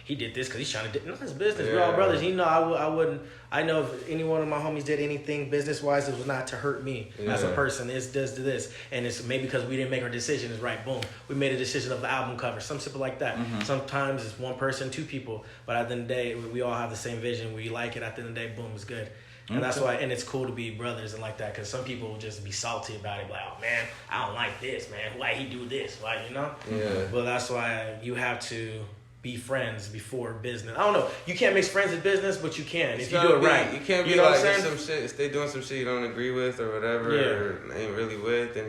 he did this because he's trying to. No, it's business. We're all brothers. You know, I wouldn't. I know if any one of my homies did anything business wise, it was not to hurt me as a person. It's this, and it's maybe because we didn't make our decisions right. Boom, we made a decision of the album cover, some simple like that. Sometimes it's one person, two people, but at the end of the day, we all have the same vision. We like it. At the end of the day, boom, it's good. And that's why, and it's cool to be brothers and like that, because some people will just be salty about it, like, oh man, I don't like this, man. Why he do this? Why, you know? Yeah. But that's why you have to be friends before business. I don't know. You can't mix friends with business, but you can if you do it right. You can't be like some shit. If they doing some shit you don't agree with or whatever, or ain't really with, then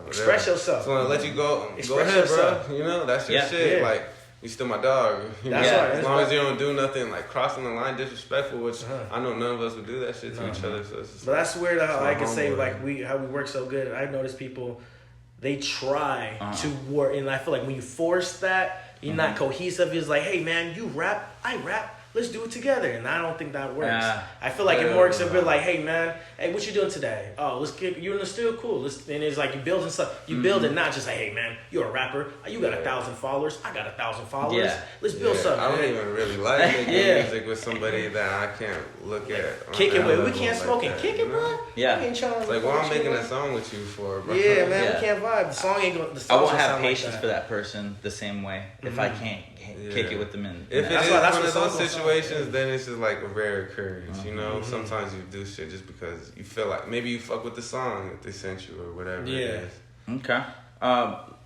express yourself. So I let you go. Express go ahead, yourself. bro. You know that's your shit. Like. You still my dog. That's right. As long as you don't do nothing like crossing the line, disrespectful, which I know none of us would do that shit to each other. So it's just but that's weird how I can say like how we work so good. I've noticed people, they try to work, and I feel like when you force that, you're not cohesive. It's like, hey man, you rap, I rap. let's do it together. And I don't think that works. I feel like it works a bit like, hey man, hey, what you doing today? Oh, let's get you in the studio, cool. And it's like you building stuff. You build it not just like, hey man, you're a rapper. You got 1,000 followers. I got 1,000 followers. Yeah. Let's build something. I don't even really like making music with somebody that I can't look at. Kick it with. We can't smoke and kick it, bro. Yeah. Like, what I'm making a song with you for, bro? Yeah, man, we can't vibe. The song ain't going. I won't have patience for that person the same way if I can't kick it with them. If it is one of those situations, then it's just like a rare occurrence. You know, sometimes you do shit just because you feel like maybe you fuck with the song that they sent you or whatever it is. Okay.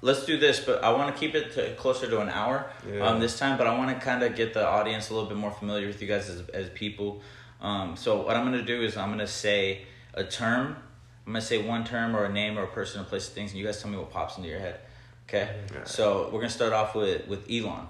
Let's do this, but I want to keep it closer to an hour this time. But I want to kind of get the audience a little bit more familiar with you guys as people. So what I'm going to do is I'm going to say a term. I'm going to say one term or a name or a person or place of things, and you guys tell me what pops into your head. Okay? Right. So we're going to start off with Elon.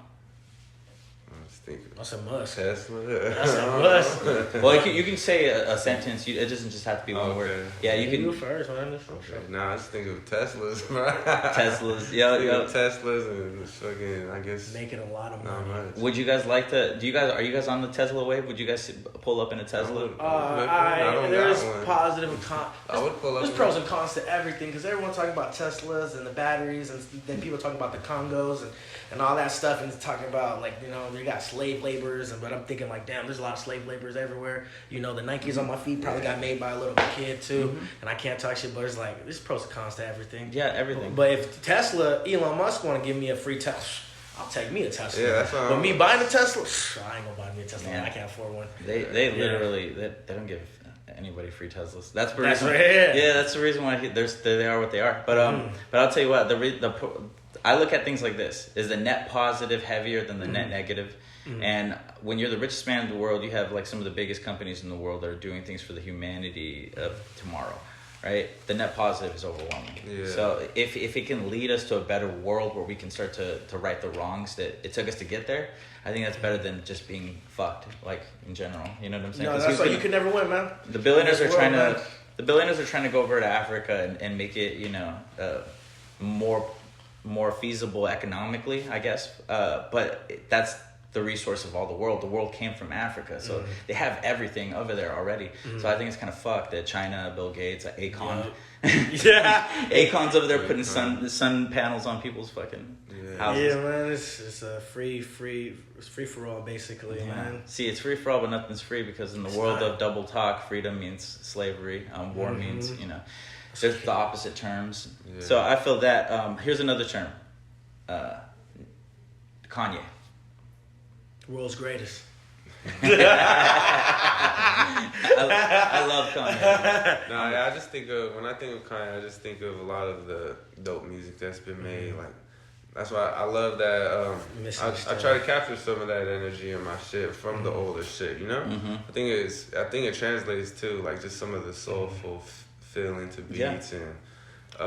That's a must. Tesla. That's a must. Well, you can say a sentence. It doesn't just have to be one word. Yeah, you can. You first, man. Okay. Nah, I just think of Teslas, bro. Teslas, Teslas and fucking, I guess. Making a lot of money. Would you guys like to? Are you guys on the Tesla wave? Would you guys pull up in a Tesla? There's positive and cons. I would pull up. There's pros and cons to everything because everyone's talking about Teslas and the batteries, and then people talking about the Congos and all that stuff, and talking about like you got slave laborers, but I'm thinking like, damn, there's a lot of slave laborers everywhere. The Nikes on my feet probably got made by a little kid too, and I can't talk shit, but it's like there's pros and cons to everything. Yeah, everything. But if Elon Musk want to give me a free Tesla, I'll take me a Tesla. Yeah, that's but me buying a Tesla, I ain't gonna buy me a Tesla. Man. I can't afford one. They literally they don't give anybody free Teslas. That's the reason. That's the reason why they are what they are. But I'll tell you what, I look at things like this: is the net positive heavier than the net negative? And when you're the richest man in the world, you have like some of the biggest companies in the world that are doing things for the humanity of tomorrow, right? The net positive is overwhelming. Yeah. So if it can lead us to a better world where we can start to right the wrongs that it took us to get there, I think that's better than just being fucked, like in general. You know what I'm saying? No, that's why you can never win, man. The billionaires are trying to go over to Africa and make it, more feasible economically, I guess. But that's the resource of all the world. The world came from Africa, so they have everything over there already. So I think it's kind of fucked that China, Bill Gates, Akon, Akon's over there putting sun panels on people's fucking houses. Yeah, man, it's a free for all basically, man. See, it's free for all, but nothing's free because in the world of double talk, freedom means slavery. War means there's the opposite terms. Yeah. So I feel that here's another term, Kanye. World's greatest. I love Kanye. No, I just think of, when I think of Kanye, I just think of a lot of the dope music that's been made. Like, that's why I love that. I try to capture some of that energy in my shit from the older shit. I think it translates to like just some of the soulful feeling to beats and.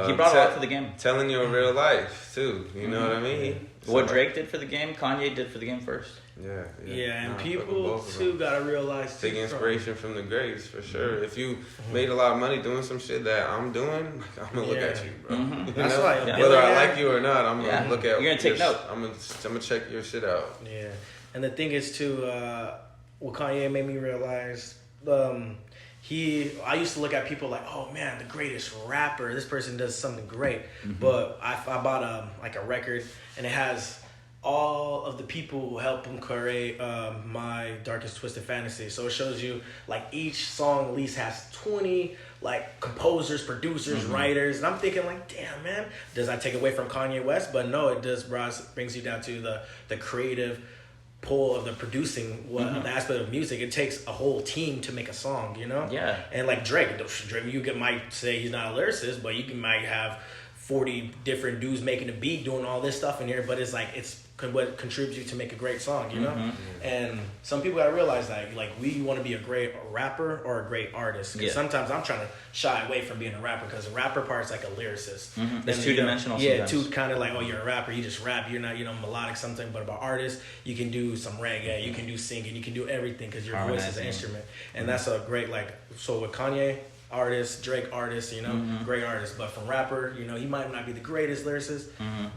He brought a lot to the game. Telling you in real life too. You know what I mean? So what Drake did for the game, Kanye did for the game first. Yeah, and people too gotta realize take inspiration from the greats for sure. If you made a lot of money doing some shit that I'm doing, I'm gonna look at you, bro. That's why whether I like you or not, I'm gonna look at. You're gonna take note. I'm gonna check your shit out. Yeah, and the thing is too, what Kanye made me realize. I used to look at people like, oh man, the greatest rapper. This person does something great. But I bought a record, and it has all of the people who helped him create My Darkest Twisted Fantasy. So it shows you like each song at least has 20 like composers, producers, writers. And I'm thinking like, damn man, does that take away from Kanye West? But no, it does. Brings you down to the creative pull of the producing the aspect of music. It takes a whole team to make a song, Yeah. And like Drake, you might say he's not a lyricist, but might have 40 different dudes making a beat, doing all this stuff in here, but it's like it's what contributes to make a great song, And some people gotta realize that, like, we want to be a great rapper or a great artist. Because sometimes I'm trying to shy away from being a rapper because the rapper part's like a lyricist. It's two-dimensional. Yeah, too kind of like, oh, you're a rapper, you just rap, you're not, melodic something. But about artists, you can do some reggae, you can do singing, you can do everything because your voice is an instrument, and that's a great so with Kanye. artist, Drake artist, you know, great artist. But from rapper, you know, he might not be the greatest lyricist,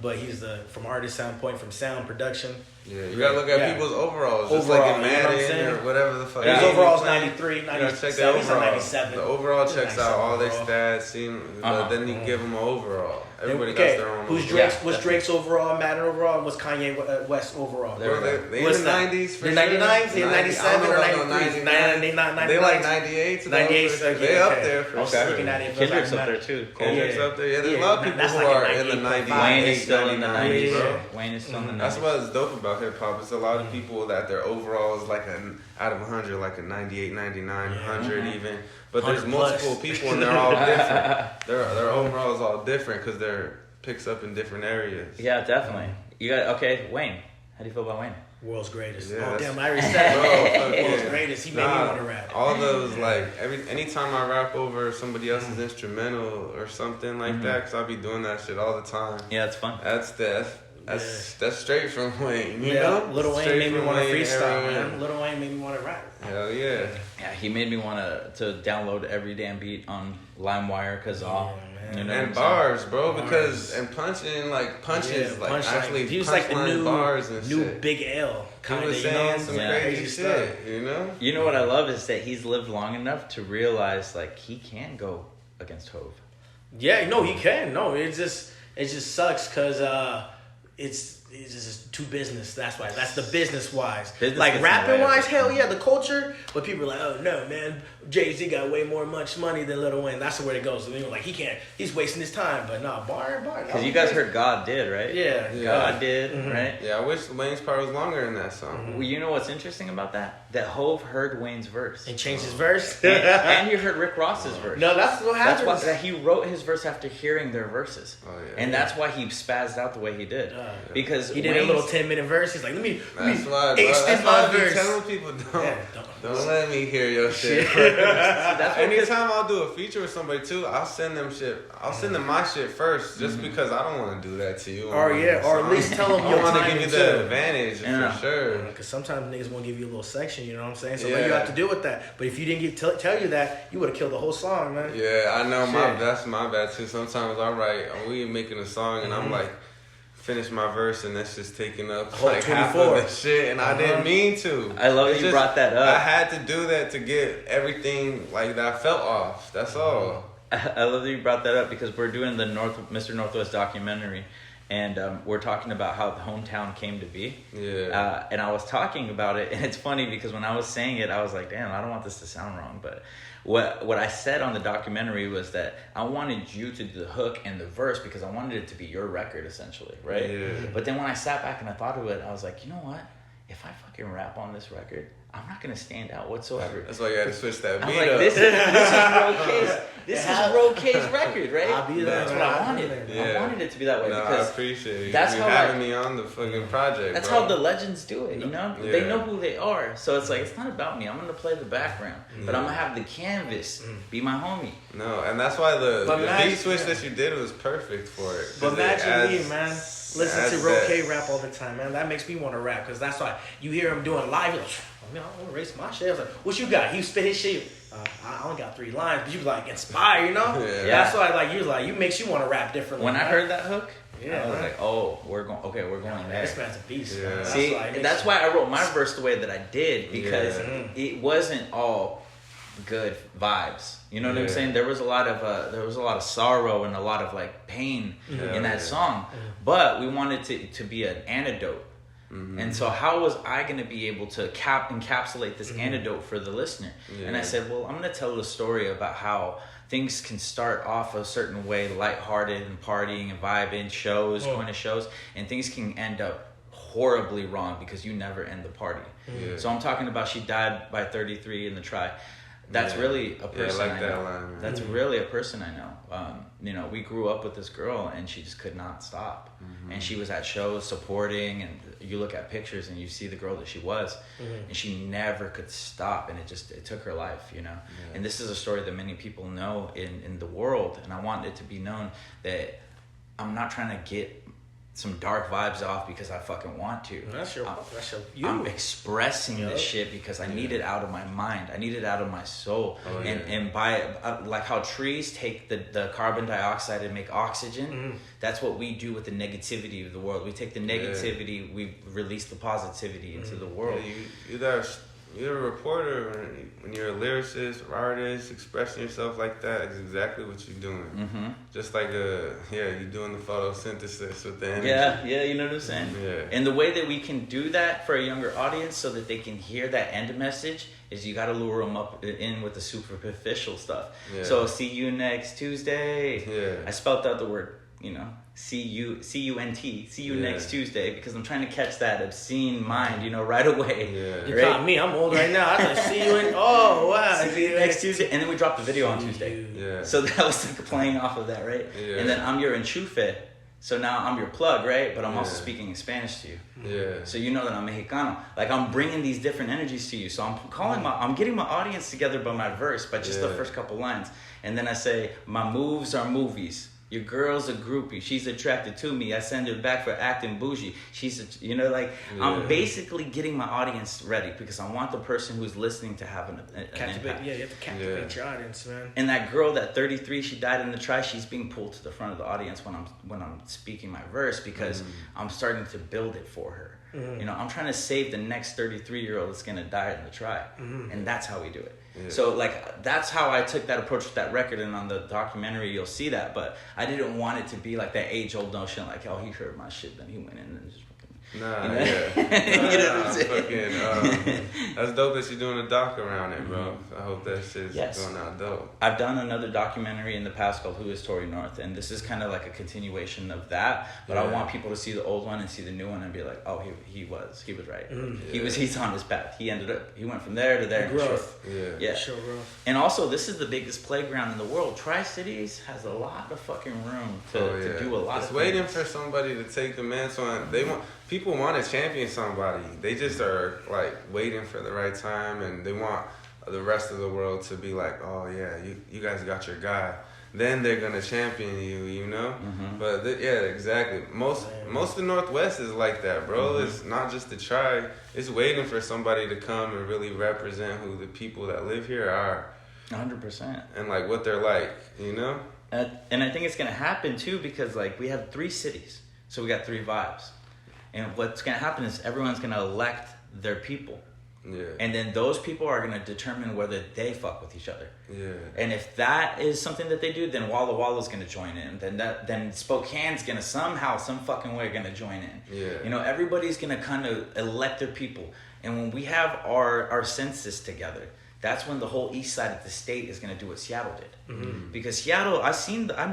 but he's from artist standpoint, from sound production. Yeah, you gotta look at people's overalls, just like in Madden or whatever the fuck. His overalls 93, 97, he's like 97. The overall checks out all their stats, then you give them an overall. Everybody got their own. What's Drake's overall, Madden overall, and what's Kanye West overall? They in the 90s for sure. They're 99s, they're 97 or 93. They like 98. 98. They up there for sure. Kendrick's up there too. Kendrick's up there. Yeah, there's a lot of people who are in the 90s. Wayne is still in the 90s, bro. Wayne is still in the 90s. That's what's dope about hip hop. It's a lot of people that their overall is like out of 100, like a 98, 99, 100 even. But there's multiple people and they're all different. Their overall is all different because they're picks up in different areas. Yeah, definitely. You got Wayne. How do you feel about Wayne? World's greatest. Yeah, damn, I already said it. World's greatest. He made me want to rap. All those anytime I rap over somebody else's instrumental or something like that, because I be doing that shit all the time. Yeah, it's fun. That's straight from Wayne. You know, Lil Wayne made me want to freestyle, man. Lil Wayne made me want to rap. Hell yeah. Yeah, he made me want to download every damn beat on LimeWire because and bars, bro, because punching actually he was like the new bars and new shit. Big L kind of, saying some crazy shit, you know. You know what I love is that he's lived long enough to realize like he can go against Hove. Yeah, no, he can. No, it just sucks because it's just too business. That's why. That's the business wise. Like rapping wise, hell yeah, the culture. But people are like, oh no, man, Jay-Z got way much money than Lil Wayne. That's where it goes. And they're like, he's wasting his time. But no, bar. Because you guys heard God Did, right? Yeah. God Did, right? Yeah, I wish Wayne's part was longer in that song. Well, you know what's interesting about that? That Hove heard Wayne's verse. And changed his verse. and you heard Rick Ross's verse. No, that's what happened. That's why he wrote his verse after hearing their verses. Oh, yeah. And that's why he spazzed out the way he did. Because he did a little 10-minute verse. He's like, let me extend my verse. Telling people don't let me hear your shit. Anytime I'll do a feature with somebody too, I'll send them shit. I'll send them my shit first, just because I don't want to do that to you. Or at least tell them I want to give you the advantage for sure. Because sometimes niggas won't give you a little section. You know what I'm saying? So what you have to do with that? But if you didn't tell you that, you would have killed the whole song, man. Yeah, I know. That's my bad too. Sometimes we making a song and I'm like, finish my verse and that's just taking up like 24. Half of the shit, and I didn't mean to. I love that you brought that up. I had to do that to get everything like that I felt off. That's all. I love that you brought that up because we're doing the Mr. Northwest documentary, and we're talking about how the hometown came to be. Yeah. And I was talking about it, and it's funny because when I was saying it, I was like, damn, I don't want this to sound wrong, but what I said on the documentary was that I wanted you to do the hook and the verse because I wanted it to be your record, essentially, right? Yeah. But then when I sat back and I thought of it, I was like, you know what? If I fucking rap on this record, I'm not gonna stand out whatsoever. That's why you had to switch that beat like, up. This is Roque's record, right? I'll be there. That's what I wanted. Yeah. I wanted it to be that way because I appreciate you. That's you how having me on the fucking project. That's bro. how the legends do it, you know? Yeah. They know who they are. So it's like, it's not about me. I'm gonna play the background. But I'm gonna have the canvas be my homie. No, and that's why the beat switch that you did was perfect for it. But imagine me, man. Listen to Roque rap all the time, man. That makes me want to rap because that's why you hear him doing live. You're like, I mean, I want to race my shit. I was like, what you got? He spit his shit. I only got 3 lines, but you like inspire, you know? Yeah. That's why you makes you want to rap differently. When I heard that hook, yeah, I was like, oh, we're going there. This man's a beast. Yeah. Man. See, that's why I wrote my verse the way that I did because it wasn't all good vibes. You know what I'm saying? There was a lot of sorrow and a lot of like pain in that song, but we wanted to be an antidote. Mm-hmm. And so how was I going to be able to encapsulate this antidote for the listener? And I said, well, I'm going to tell a story about how things can start off a certain way, lighthearted and partying and vibing, going to shows, and things can end up horribly wrong because you never end the party. So I'm talking about she died by 33 in the try. That's really a person I know. Line, that's really a person I know. You know, we grew up with this girl and she just could not stop. And she was at shows supporting, and you look at pictures and you see the girl that she was, and she never could stop, and it took her life, you know. And this is a story that many people know in the world, and I want it to be known that I'm not trying to get some dark vibes off because I fucking want to. I'm expressing this shit because I need it out of my mind. I need it out of my soul. And by like how trees take the carbon dioxide and make oxygen, that's what we do with the negativity of the world. We take the negativity, we release the positivity into the world. You're a reporter, when you're a lyricist or artist, expressing yourself like that is exactly what you're doing. Just like you're doing the photosynthesis with the energy. Yeah, you know what I'm saying? Yeah. And the way that we can do that for a younger audience so that they can hear that end message is you got to lure them in with the superficial stuff. Yeah. So see you next Tuesday. Yeah. I spelled out the word, C-U-N-T. See you next Tuesday because I'm trying to catch that obscene mind, right away. Yeah. You caught me. I'm old right now. I was like, see you see you next Tuesday. And then we dropped the video on Tuesday. Yeah. So that was like playing off of that, right? Yeah. And then I'm your enchufe. So now I'm your plug, right? But I'm also speaking in Spanish to you. Yeah. So you know that I'm Mexicano. Like I'm bringing these different energies to you. So I'm getting my audience together by my verse, by just the first couple lines. And then I say, my moves are movies. Your girl's a groupie. She's attracted to me. I send her back for acting bougie. I'm basically getting my audience ready because I want the person who's listening to have an impact. Yeah, you have to captivate your audience, man. And that girl, that 33, she died in the try. She's being pulled to the front of the audience when I'm speaking my verse because I'm starting to build it for her. I'm trying to save the next 33-year-old that's gonna die in the try, and that's how we do it. Yeah. So that's how I took that approach with that record, and on the documentary you'll see that. But I didn't want it to be like that age-old notion, like, oh, he heard my shit, then he went in and just. Nah, yeah. You know what I'm saying? That's dope that you're doing a doc around it, bro. I hope that shit's going out dope. I've done another documentary in the past called Who is Tory North, and this is kind of like a continuation of that. But I want people to see the old one and see the new one and be like, oh, he was right. He's on his path. He went from there to there. Growth. Yeah. Sure growth. And also, this is the biggest playground in the world. Tri-Cities has a lot of fucking room to do a lot of things. It's waiting for somebody to take the mantle on. People want to champion somebody. They just are like waiting for the right time, and they want the rest of the world to be like, oh yeah, you guys got your guy. Then they're gonna champion you, But exactly. Most of the Northwest is like that, bro. It's not just to try. It's waiting for somebody to come and really represent who the people that live here are. 100%. And like what they're like, And I think it's gonna happen too because like we have 3 cities, so we got 3 vibes. And what's going to happen is everyone's going to elect their people. Yeah. And then those people are going to determine whether they fuck with each other. Yeah. And if that is something that they do, then Walla Walla's going to join in. Then Spokane's going to somehow, some fucking way going to join in. Yeah. Everybody's going to kind of elect their people. And when we have our census together, that's when the whole east side of the state is going to do what Seattle did. Because Seattle, I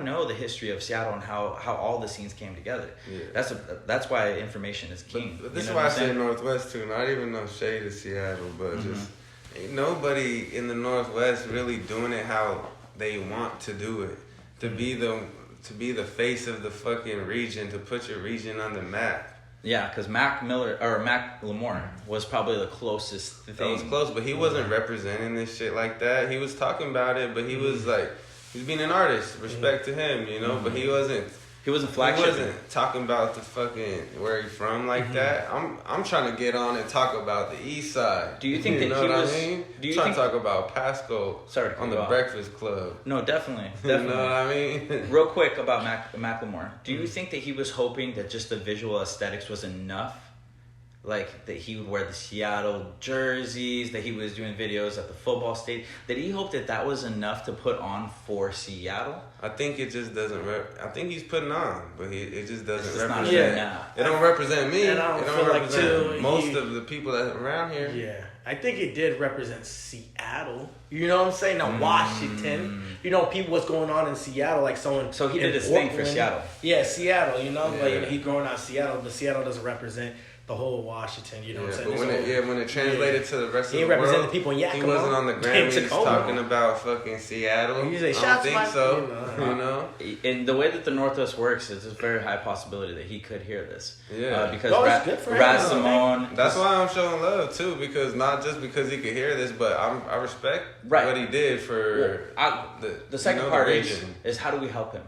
know the history of Seattle and how all the scenes came together. Yeah. That's why information is king. But this is why I say Northwest too. Not even no shade of Seattle, but just ain't nobody in the Northwest really doing it how they want to do it. To be the face of the fucking region, to put your region on the map. Yeah, because Mac Lemore was probably the closest thing. That was close, but he wasn't representing this shit like that. He was talking about it, but he was like, he's being an artist. Respect to him, But he wasn't. He wasn't flagship. He wasn't talking about the fucking where he from like that. I'm trying to get on and talk about the East Side. Do you think that he was? Do you trying to talk about Pasco on the Breakfast Club? No, definitely. You know what I mean? Real quick about Macklemore. Do you think that he was hoping that just the visual aesthetics was enough? Like that he would wear the Seattle jerseys, that he was doing videos at the football stadium. That he hoped that was enough to put on for Seattle? I think it just doesn't. I think he's putting on, but it just doesn't represent. It don't represent me. And I don't feel represent most of the people that are around here. Yeah, I think it did represent Seattle. You know what I'm saying? Now Washington. People what's going on in Seattle, like someone. So he did his thing for Seattle. Yeah, Seattle. But he's growing out of Seattle, but Seattle doesn't represent the whole Washington, what I'm saying? But when it translated to the rest of the world, he represented the people in Yakima. He wasn't on the Grammys talking about fucking Seattle. I don't think so. In the way that the Northwest works, it's a very high possibility that he could hear this. Yeah. Because good for him. Raz Simone. That's why I'm showing love too, because not just because he could hear this, but I respect what he did for the second part is how do we help him?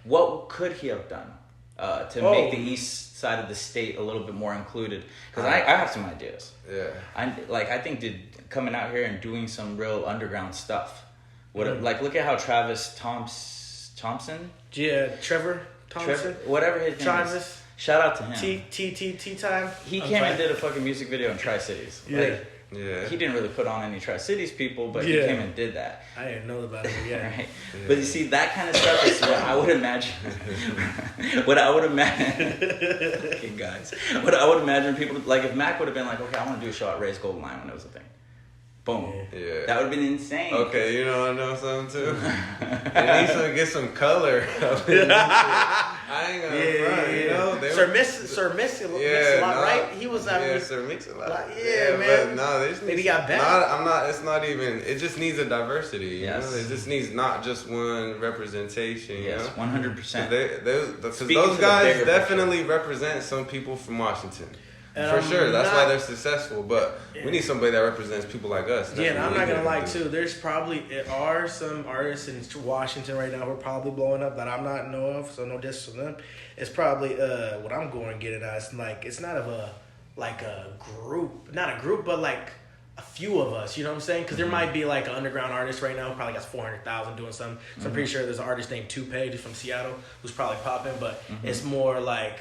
What could he have done? to make the east side of the state a little bit more included. Because I have some ideas. Yeah. I think coming out here and doing some real underground stuff. Like, look at how Travis Thompson? Yeah, Trevor Thompson? Whatever his name is. Shout out to him. T time. He came and did a fucking music video in Tri-Cities. Yeah. He didn't really put on any Tri-Cities people, but he came and did that. I didn't know about it yet. Right? Yeah. But you see, that kind of stuff is what I would imagine. Okay, guys. What I would imagine people, like if Mac would have been like, okay, I want to do a show at Ray's Golden Line when it was a thing. Boom. Yeah. That would have been insane. Okay, you know I know something too. It needs to get some color. I ain't gonna front, you know. Sir Mix a lot, right? He was out here. Sir Mix a lot. Yeah, man. But no, they just maybe got better. It's not even. It just needs a diversity. You know? It just needs not just one representation. Yes, 100%. Because those guys definitely represent some people from Washington. For sure, that's why they're successful. But we need somebody that represents people like us. Yeah, and I'm not gonna lie too. There's probably some artists in Washington right now who are probably blowing up that I'm not know of. So no diss to them. It's probably what I'm going to get it as. Like it's not of a group, not a group, but like a few of us. You know what I'm saying? Because there might be like an underground artist right now who probably got 400,000 doing something. So I'm pretty sure there's an artist named Toupee just from Seattle who's probably popping. But it's more like.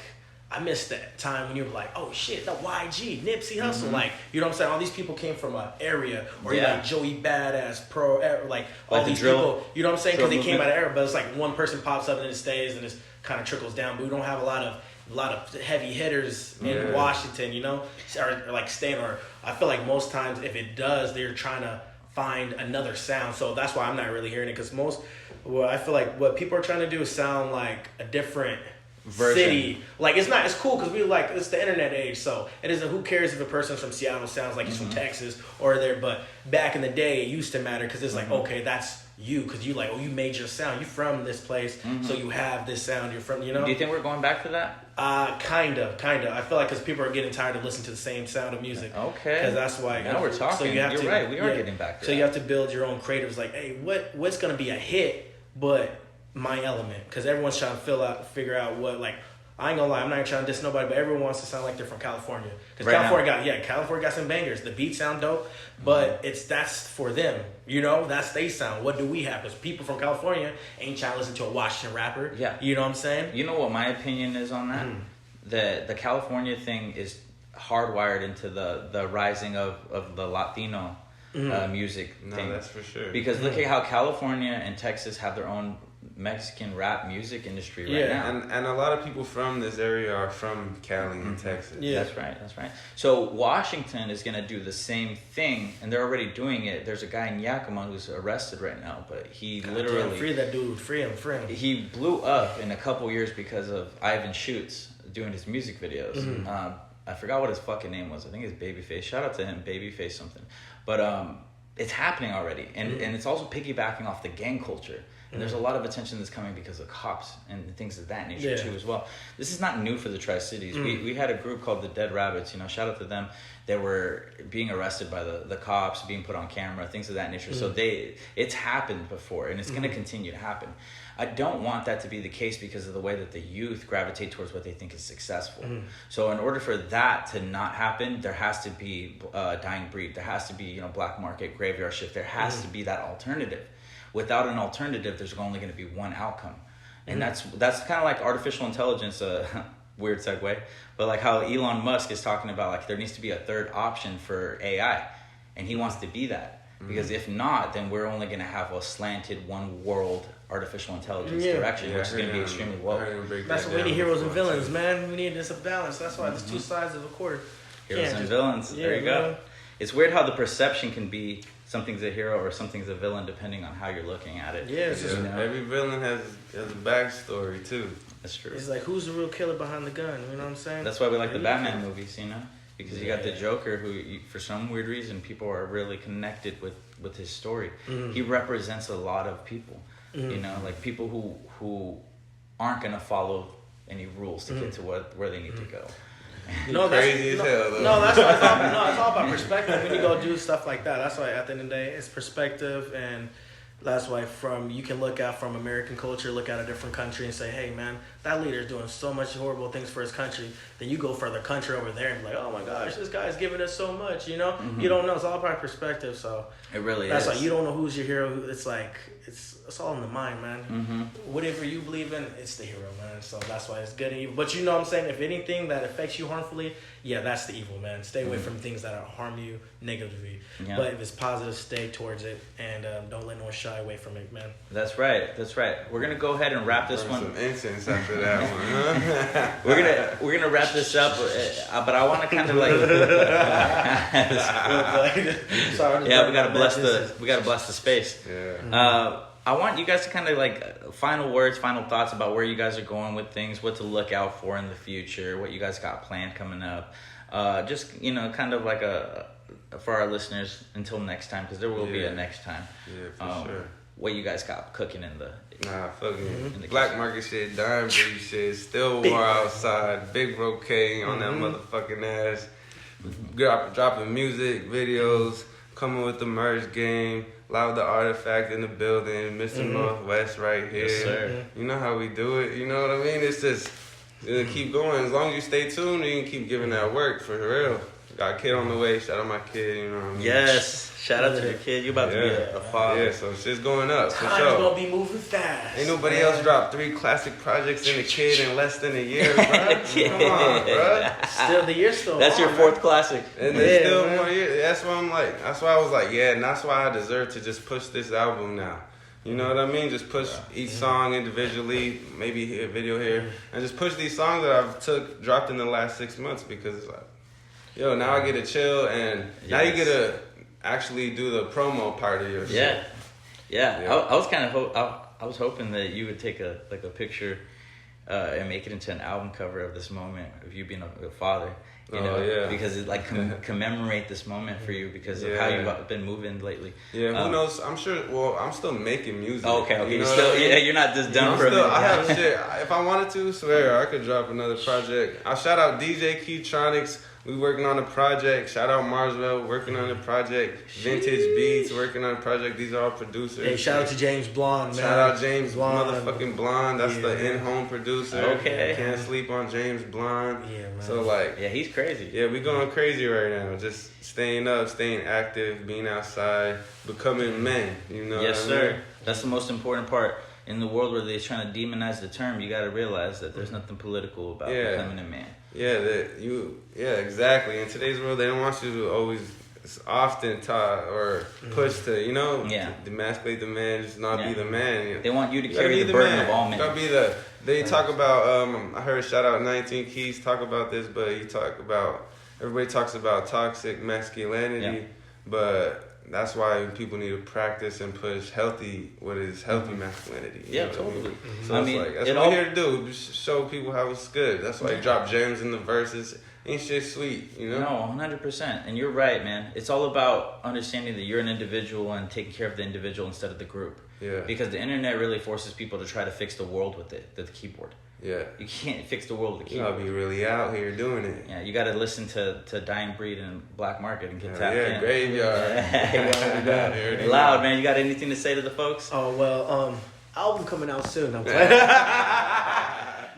I missed that time when you were like, oh shit, the YG, Nipsey Hussle. Like, you know what I'm saying? All these people came from an area, or like Joey Badass, like all these people, you know what I'm saying? Because they came out of era, but it's like one person pops up and it stays and it kind of trickles down. But we don't have a lot of heavy hitters in Washington, you know? Or like staying, or I feel like most times if it does, they're trying to find another sound. So that's why I'm not really hearing it, because I feel like what people are trying to do is sound like a different city. Like it's cool because we like it's the internet age, so it isn't. Who cares if a person from Seattle sounds like he's from Texas or there? But back in the day, it used to matter because it's like okay, that's you, because you like you made your sound. You from this place, so you have this sound. You're from, you know. Do you think we're going back to that? Kind of. I feel like because people are getting tired of listening to the same sound of music. Okay. Because that's why. Now we're talking. So you're right. We are getting back to that. So you have to build your own creatives. Like, hey, what's gonna be a hit, but my element, because everyone's trying to figure out what, like, I ain't gonna lie, I'm not trying to diss nobody, but everyone wants to sound like they're from California. Because California got some bangers. The beats sound dope, but that's for them. You know, that's they sound. What do we have? Because people from California ain't trying to listen to a Washington rapper. Yeah. You know what I'm saying? You know what my opinion is on that? The California thing is hardwired into the rising of the Latino music thing. No, that's for sure. Because look at how California and Texas have their own Mexican rap music industry right now. And a lot of people from this area are from Cali and Texas. Yeah, that's right. So Washington is going to do the same thing, and they're already doing it. There's a guy in Yakima who's arrested right now, but he literally... free that dude. Free him. He blew up in a couple years because of Ivan Schutz doing his music videos. I forgot what his fucking name was. I think it's Babyface. Shout out to him, Babyface something. But it's happening already, and it's also piggybacking off the gang culture. And there's a lot of attention that's coming because of cops and things of that nature too as well. This is not new for the Tri-Cities. We had a group called the Dead Rabbits, you know, shout out to them. They were being arrested by the cops, being put on camera, things of that nature. So it's happened before, and it's going to continue to happen. I don't want that to be the case because of the way that the youth gravitate towards what they think is successful. So in order for that to not happen, there has to be a dying breed. There has to be, you know, black market, graveyard shift. There has to be that alternative. Without an alternative, there's only going to be one outcome. And that's kind of like artificial intelligence, weird segue, but like how Elon Musk is talking about, like there needs to be a third option for AI. And he wants to be that. Because if not, then we're only going to have a slanted one world artificial intelligence direction, which is going to be extremely woke. That's what we need, heroes and villains, man. We need this balance. That's why there's two sides of a quarter. Heroes and villains. There you go. It's weird how the perception can be something's a hero or something's a villain depending on how you're looking at it. Yeah, it's just, you know? Every villain has a backstory too. That's true. It's like, who's the real killer behind the gun? You know what I'm saying? That's why we like the Batman movies, you know? Because you got the Joker who, for some weird reason, people are really connected with his story. He represents a lot of people, you know, like people who aren't going to follow any rules to get to where they need to go. No, crazy as hell, though. No, that's what it's all about. No, it's all about perspective. When you go do stuff like that, that's why at the end of the day, it's perspective, and That's why you can look at from American culture, look at a different country and say, hey, man, that leader's doing so much horrible things for his country. Then you go for the country over there and be like, oh, my gosh, this guy's giving us so much, you know? Mm-hmm. You don't know. It's all about perspective, so. It really that's is. Like, you don't know who's your hero. It's like, it's all in the mind, man. Mm-hmm. Whatever you believe in, it's the hero, man. So that's why it's good and evil. But you know what I'm saying? If anything that affects you harmfully, yeah, that's the evil, man. Stay away from things that harm you negatively. Yeah. But if it's positive, stay towards it, and don't let no one shy away from it, man. That's right. We're gonna go ahead and wrap this one. Some incense after that one, huh? We're gonna wrap this up, but I want to kind of like. Yeah, we gotta bless the space. Yeah. I want you guys to kind of like final words, final thoughts about where you guys are going with things, what to look out for in the future, what you guys got planned coming up. Just kind of like for our listeners until next time, because there will be a next time. Yeah, for sure. What you guys got cooking in the Black Market shit, Dime Breed shit, still war outside, big Roque on that motherfucking ass, dropping music, videos, coming with the merch game, Loud the Artifact in the building, Mr. Northwest right here. Yes, sir. You know how we do it, you know what I mean? It's just, keep going. As long as you stay tuned, you can keep giving that work, for real. Got a kid on the way, shout out my kid, you know what I mean? Yes, shout out to your kid, you about to be a father. Yeah, so shit's going up, for Time's sure. gonna be moving fast. Ain't nobody else dropped 3 classic projects in a kid in less than a year, bro. Come on, bro. Still, the year's still That's your 4th classic. And there's still more years. That's why I'm like, that's why I was like, yeah, and that's why I deserve to just push this album now. You know what I mean? Just push each song individually, maybe a video here, and just push these songs that I've dropped in the last 6 months, because it's like, yo, now I get to chill, and now you get to actually do the promo part of your shit. Yeah. I was kind of I was hoping that you would take a picture and make it into an album cover of this moment of you being a father. You know, because it like commemorate this moment for you because of how you've been moving lately. Yeah, who knows? I'm sure. Well, I'm still making music. Okay. You know still, I mean? You're not just done for a minute. I have shit. If I wanted to, swear I could drop another project. I'll shout out DJ Keytronics. We working on a project. Shout out Marswell, working on a project. Vintage Beats, working on a project. These are all producers. Hey, shout out to James Blonde, man. Shout out James motherfucking Blonde. That's the in-home producer. Okay. Can't sleep on James Blonde. Yeah, man. So like, yeah, he's crazy. Yeah, we going crazy right now. Just staying up, staying active, being outside, becoming men. You know. Yes, what I mean? sir. That's the most important part. In the world where they're trying to demonize the term, you got to realize that there's nothing political about becoming a man. Yeah, exactly. In today's world, they don't want you to always often taught or pushed to, demasculate the man, just not be the man. They want you to carry the burden of all men. Gotta be they talk about, I heard shout out 19 Keys talk about this, but everybody talks about toxic masculinity, but that's why people need to practice and push what is healthy masculinity. Yeah, totally. I mean? So that's what we're here to do. Show people how it's good. That's why you drop gems in the verses. Ain't shit sweet, you know? No, 100%. And you're right, man. It's all about understanding that you're an individual and taking care of the individual instead of the group. Yeah. Because the internet really forces people to try to fix the world with the keyboard. Yeah. You can't fix the world with the keyboard. You gotta be really out here doing it. Yeah, you gotta listen to Dying Breed and Black Market and get tapped in. Yeah, Graveyard. Loud, man. You got anything to say to the folks? Oh, well, album coming out soon. I'm playing.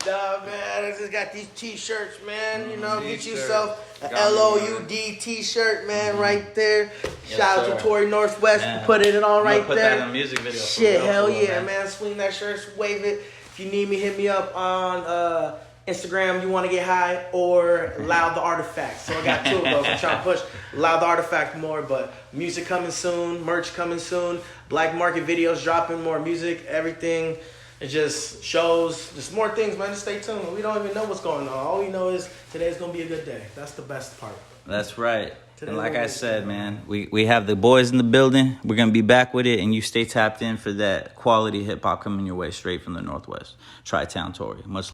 Nah, man, I just got these t-shirts, man. You know, get yourself a LOUD t-shirt, man, right there. Shout out to Tory Northwest for putting it on right put there. Put that in a music video. Shit, hell yeah, man. Swing that shirt, wave it. If you need me, hit me up on Instagram, You Want to Get High, or Loud the Artifact. So I got 2 of those. I'm trying to push Loud the Artifact more, but music coming soon, merch coming soon, Black Market videos dropping, more music, everything. It just shows, just more things, man. Just stay tuned. We don't even know what's going on. All we know is today's going to be a good day. That's the best part. That's right. And like I said, man, we have the boys in the building. We're going to be back with it, and you stay tapped in for that quality hip-hop coming your way straight from the Northwest. Tri-Town Tory. Much